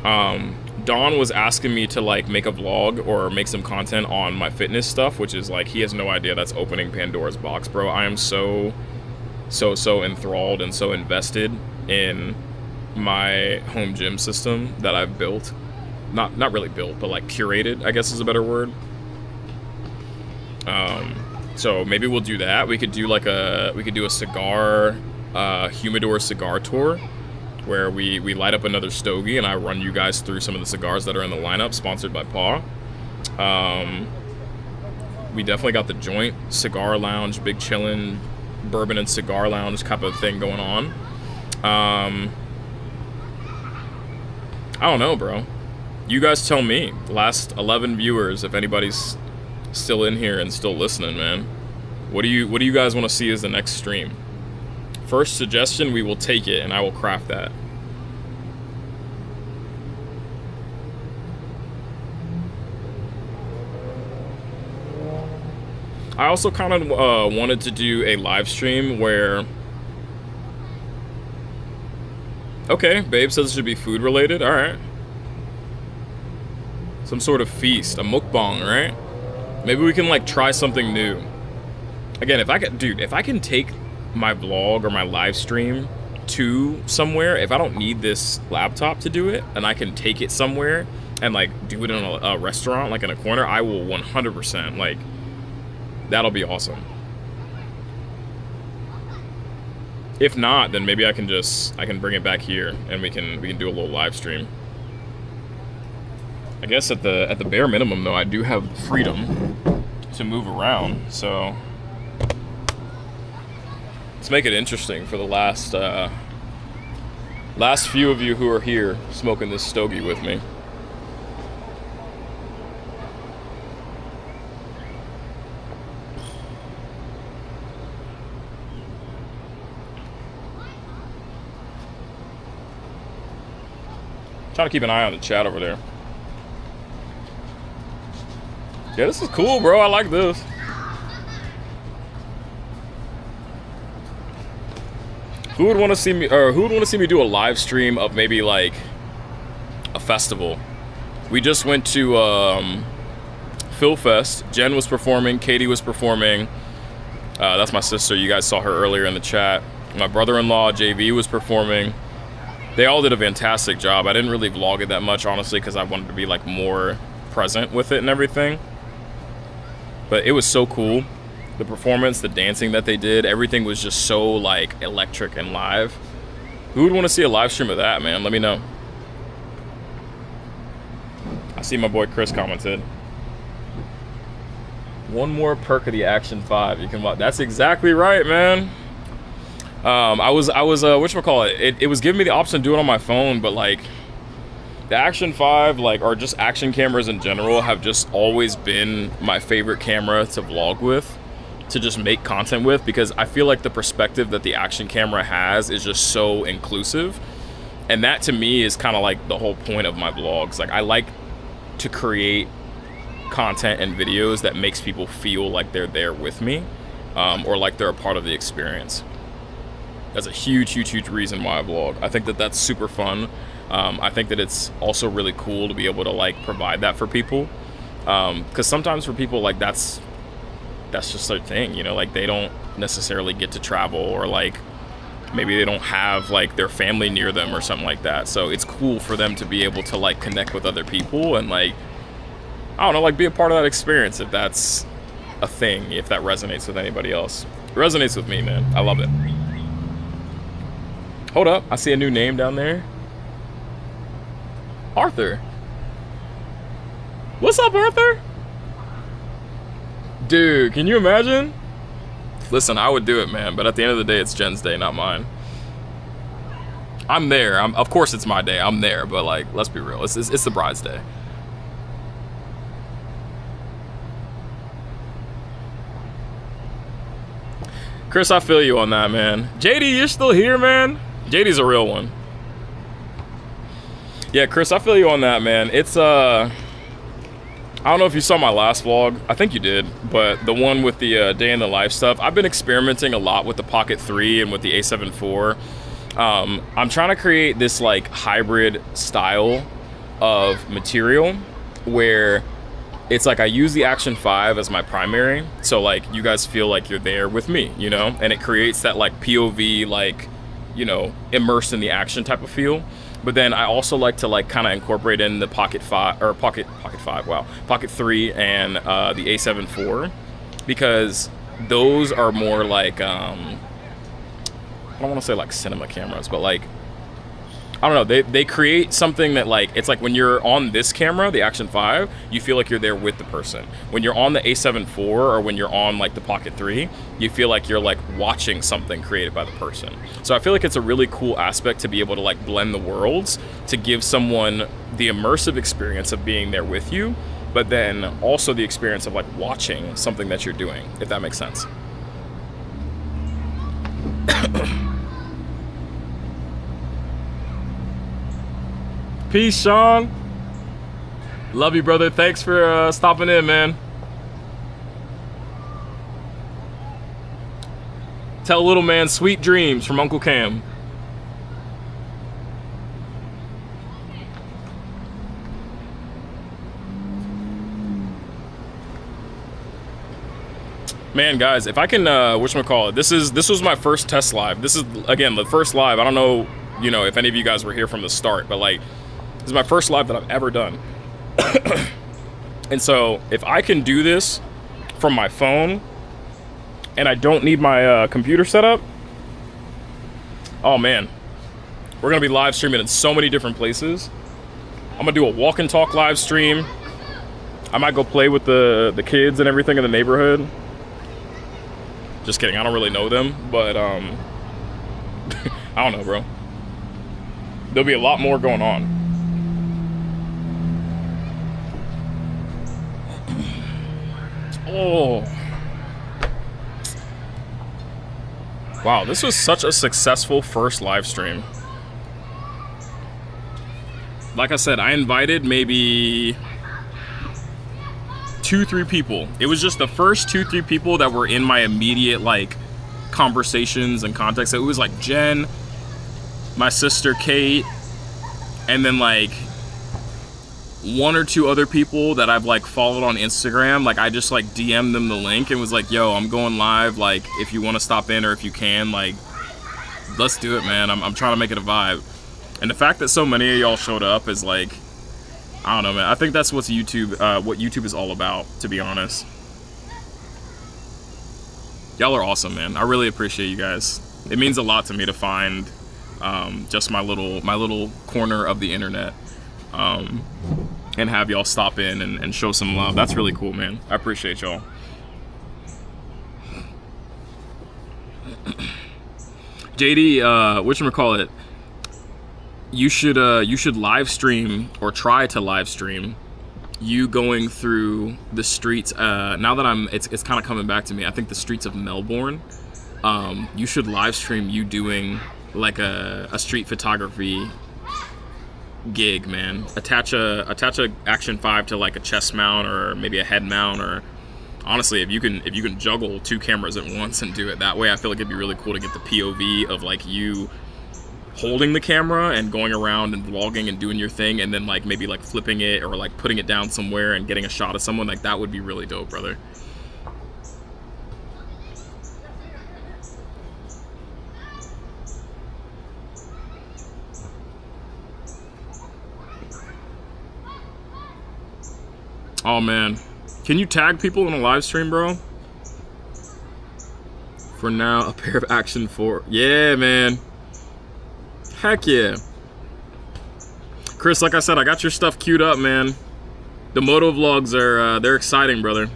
Don was asking me to like make a vlog or make some content on my fitness stuff, which is like, he has no idea that's opening Pandora's box, bro. I am so enthralled and so invested in my home gym system that I've built. Not really built, but like curated, I guess is a better word. So maybe we'll do that. We could do a cigar, humidor cigar tour where we light up another stogie and I run you guys through some of the cigars that are in the lineup, sponsored by Paw. We definitely got the joint, cigar lounge, big chillin', bourbon and cigar lounge type of thing going on. I don't know, bro. You guys tell me. Last 11 viewers, if anybody's still in here and still listening, man. What do you guys want to see as the next stream? First suggestion, we will take it and I will craft that. I also kind of wanted to do a live stream where... Okay, Babe says it should be food related. All right. Some sort of feast, a mukbang, right? Maybe we can like try something new. Again, if I can take my vlog or my live stream to somewhere, if I don't need this laptop to do it, and I can take it somewhere and like do it in a restaurant, like in a corner, I will 100%. Like, that'll be awesome. If not, then maybe I can bring it back here and we can do a little live stream. I guess at the bare minimum though, I do have freedom to move around, so let's make it interesting for the last Last few of you who are here smoking this stogie with me. Trying to keep an eye on the chat over there. Yeah, this is cool, bro. I like this. Who would want to see me, or who would want to see me do a live stream of maybe like a festival? We just went to Phil Fest. Jen was performing. Katie was performing. That's my sister. You guys saw her earlier in the chat. My brother-in-law JV was performing. They all did a fantastic job. I didn't really vlog it that much, honestly, because I wanted to be like more present with it and everything. But it was so cool. The performance, the dancing that they did, everything was just so like electric and live. Who would want to see a live stream of that, man? Let me know. I see my boy Chris commented. One more perk of the Action 5. You can watch. That's exactly right, man. I was whatchamacallit? It was giving me the option to do it on my phone, but like the Action 5, like, or just action cameras in general, have just always been my favorite camera to vlog with, to just make content with, because I feel like the perspective that the action camera has is just so inclusive. And that to me is kind of like the whole point of my vlogs. Like, I like to create content and videos that makes people feel like they're there with me, or like they're a part of the experience. That's a huge reason why I vlog. I think that that's super fun. I think that it's also really cool to be able to like provide that for people. Because sometimes for people, like that's just their thing, you know, like they don't necessarily get to travel, or like maybe they don't have like their family near them or something like that. So it's cool for them to be able to like connect with other people and like, I don't know, like be a part of that experience, if that's a thing, if that resonates with anybody else. It resonates with me, man. I love it. Hold up, I see a new name down there. Arthur. What's up, Arthur? Dude, can you imagine? Listen, I would do it, man, but at the end of the day, it's Jen's day, not mine. I'm there. Of course it's my day. I'm there, but like, let's be real. It's the bride's day. Chris, I feel you on that, man. JD, you're still here, man? JD's a real one. Yeah, Chris, I feel you on that, man. It's, I don't know if you saw my last vlog. I think you did, but the one with the day in the life stuff. I've been experimenting a lot with the Pocket 3 and with the A7 IV. I'm trying to create this like hybrid style of material where it's like I use the Action 5 as my primary, so like you guys feel like you're there with me, you know, and it creates that like POV, like, you know, immersed in the action type of feel. But then I also like to like kind of incorporate in the Pocket 5 or Pocket 3 and the A7 IV, because those are more like I don't want to say like cinema cameras, but like, I don't know, they create something that like, it's like when you're on this camera, the Action 5, you feel like you're there with the person. When you're on the A7 IV or when you're on like the Pocket 3, you feel like you're like watching something created by the person. So I feel like it's a really cool aspect to be able to like blend the worlds, to give someone the immersive experience of being there with you, but then also the experience of like watching something that you're doing, if that makes sense. Peace, Sean. Love you, brother. Thanks for stopping in, man. Tell little man sweet dreams from Uncle Cam. Man, guys, if I can, whatchamacallit, this was my first test live. This is, again, the first live. I don't know, you know, if any of you guys were here from the start, but like, this is my first live that I've ever done. And so if I can do this from my phone and I don't need my computer set up, oh man, we're gonna be live streaming in so many different places. I'm gonna do a walk and talk live stream. I might go play with the kids and everything in the neighborhood. Just kidding, I don't really know them, but I don't know, bro. there'll be a lot more going on. Oh. Wow, this was such a successful first live stream. Like I said, I invited maybe 2-3 people. It was just the first 2-3 people that were in my immediate like conversations and context. So it was like Jen, my sister Kate, and then like 1 or 2 other people that I've like followed on Instagram. Like I just like DM'd them the link and was like, yo, I'm going live, like if you want to stop in or if you can, like let's do it, man. I'm trying to make it a vibe. And the fact that so many of y'all showed up is like, I don't know, man. I think that's what YouTube is all about, to be honest. Y'all are awesome, man. I really appreciate you guys. It means a lot to me to find just my little corner of the internet, and have y'all stop in and show some love. That's really cool, man. I appreciate y'all. JD, whatchamacallit, you should live stream or try to live stream you going through the streets. Now that it's kind of coming back to me. I think the streets of Melbourne. You should live stream you doing like a street photography gig, man. Attach a Action 5 to like a chest mount or maybe a head mount, or honestly, if you can juggle 2 cameras at once and do it that way, I feel like it'd be really cool to get the POV of like you holding the camera and going around and vlogging and doing your thing, and then like maybe like flipping it or like putting it down somewhere and getting a shot of someone. Like that would be really dope, brother. Oh man, can you tag people in a live stream, bro? For now, a pair of Action 4. Yeah, man. Heck yeah. Chris, like I said, I got your stuff queued up, man. The moto vlogs are, they're exciting, brother.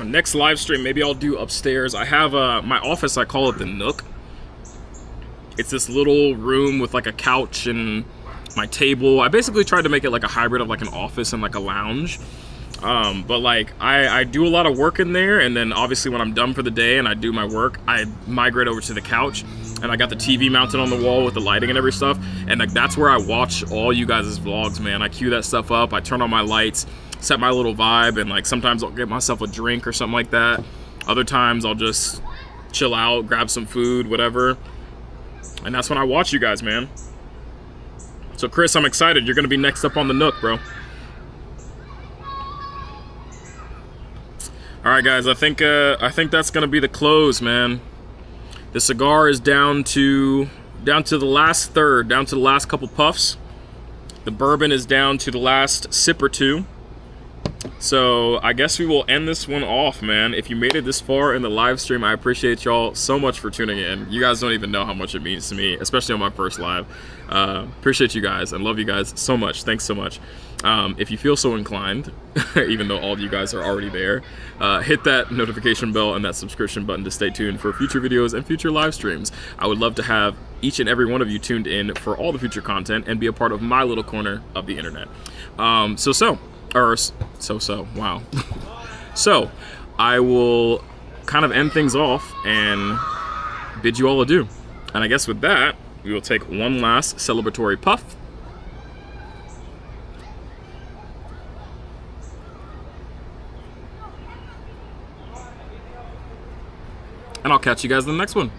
Next live stream, maybe I'll do upstairs. I have my office, I call it the Nook. It's this little room with like a couch and my table. I basically tried to make it like a hybrid of like an office and like a lounge. But like I do a lot of work in there, and then obviously when I'm done for the day and I do my work, I migrate over to the couch, and I got the TV mounted on the wall with the lighting and every stuff, and like that's where I watch all you guys' vlogs, man. I cue that stuff up, I turn on my lights, set my little vibe, and like sometimes I'll get myself a drink or something like that. Other times I'll just chill out, grab some food, whatever, and that's when I watch you guys, man. So Chris, I'm excited. You're gonna be next up on the Nook, bro. All right, guys. I think that's gonna be the close, man. The cigar is down to the last third, down to the last couple puffs. The bourbon is down to the last sip or 2. So I guess we will end this one off, man. If you made it this far in the live stream, I appreciate y'all so much for tuning in. You guys don't even know how much it means to me, especially on my first live. Appreciate you guys and love you guys so much. Thanks so much. If you feel so inclined, even though all of you guys are already there, hit that notification bell and that subscription button to stay tuned for future videos and future live streams. I would love to have each and every one of you tuned in for all the future content and be a part of my little corner of the internet. Wow. So I will kind of end things off and bid you all adieu. And I guess with that, we will take one last celebratory puff. And I'll catch you guys in the next one.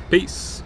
Peace.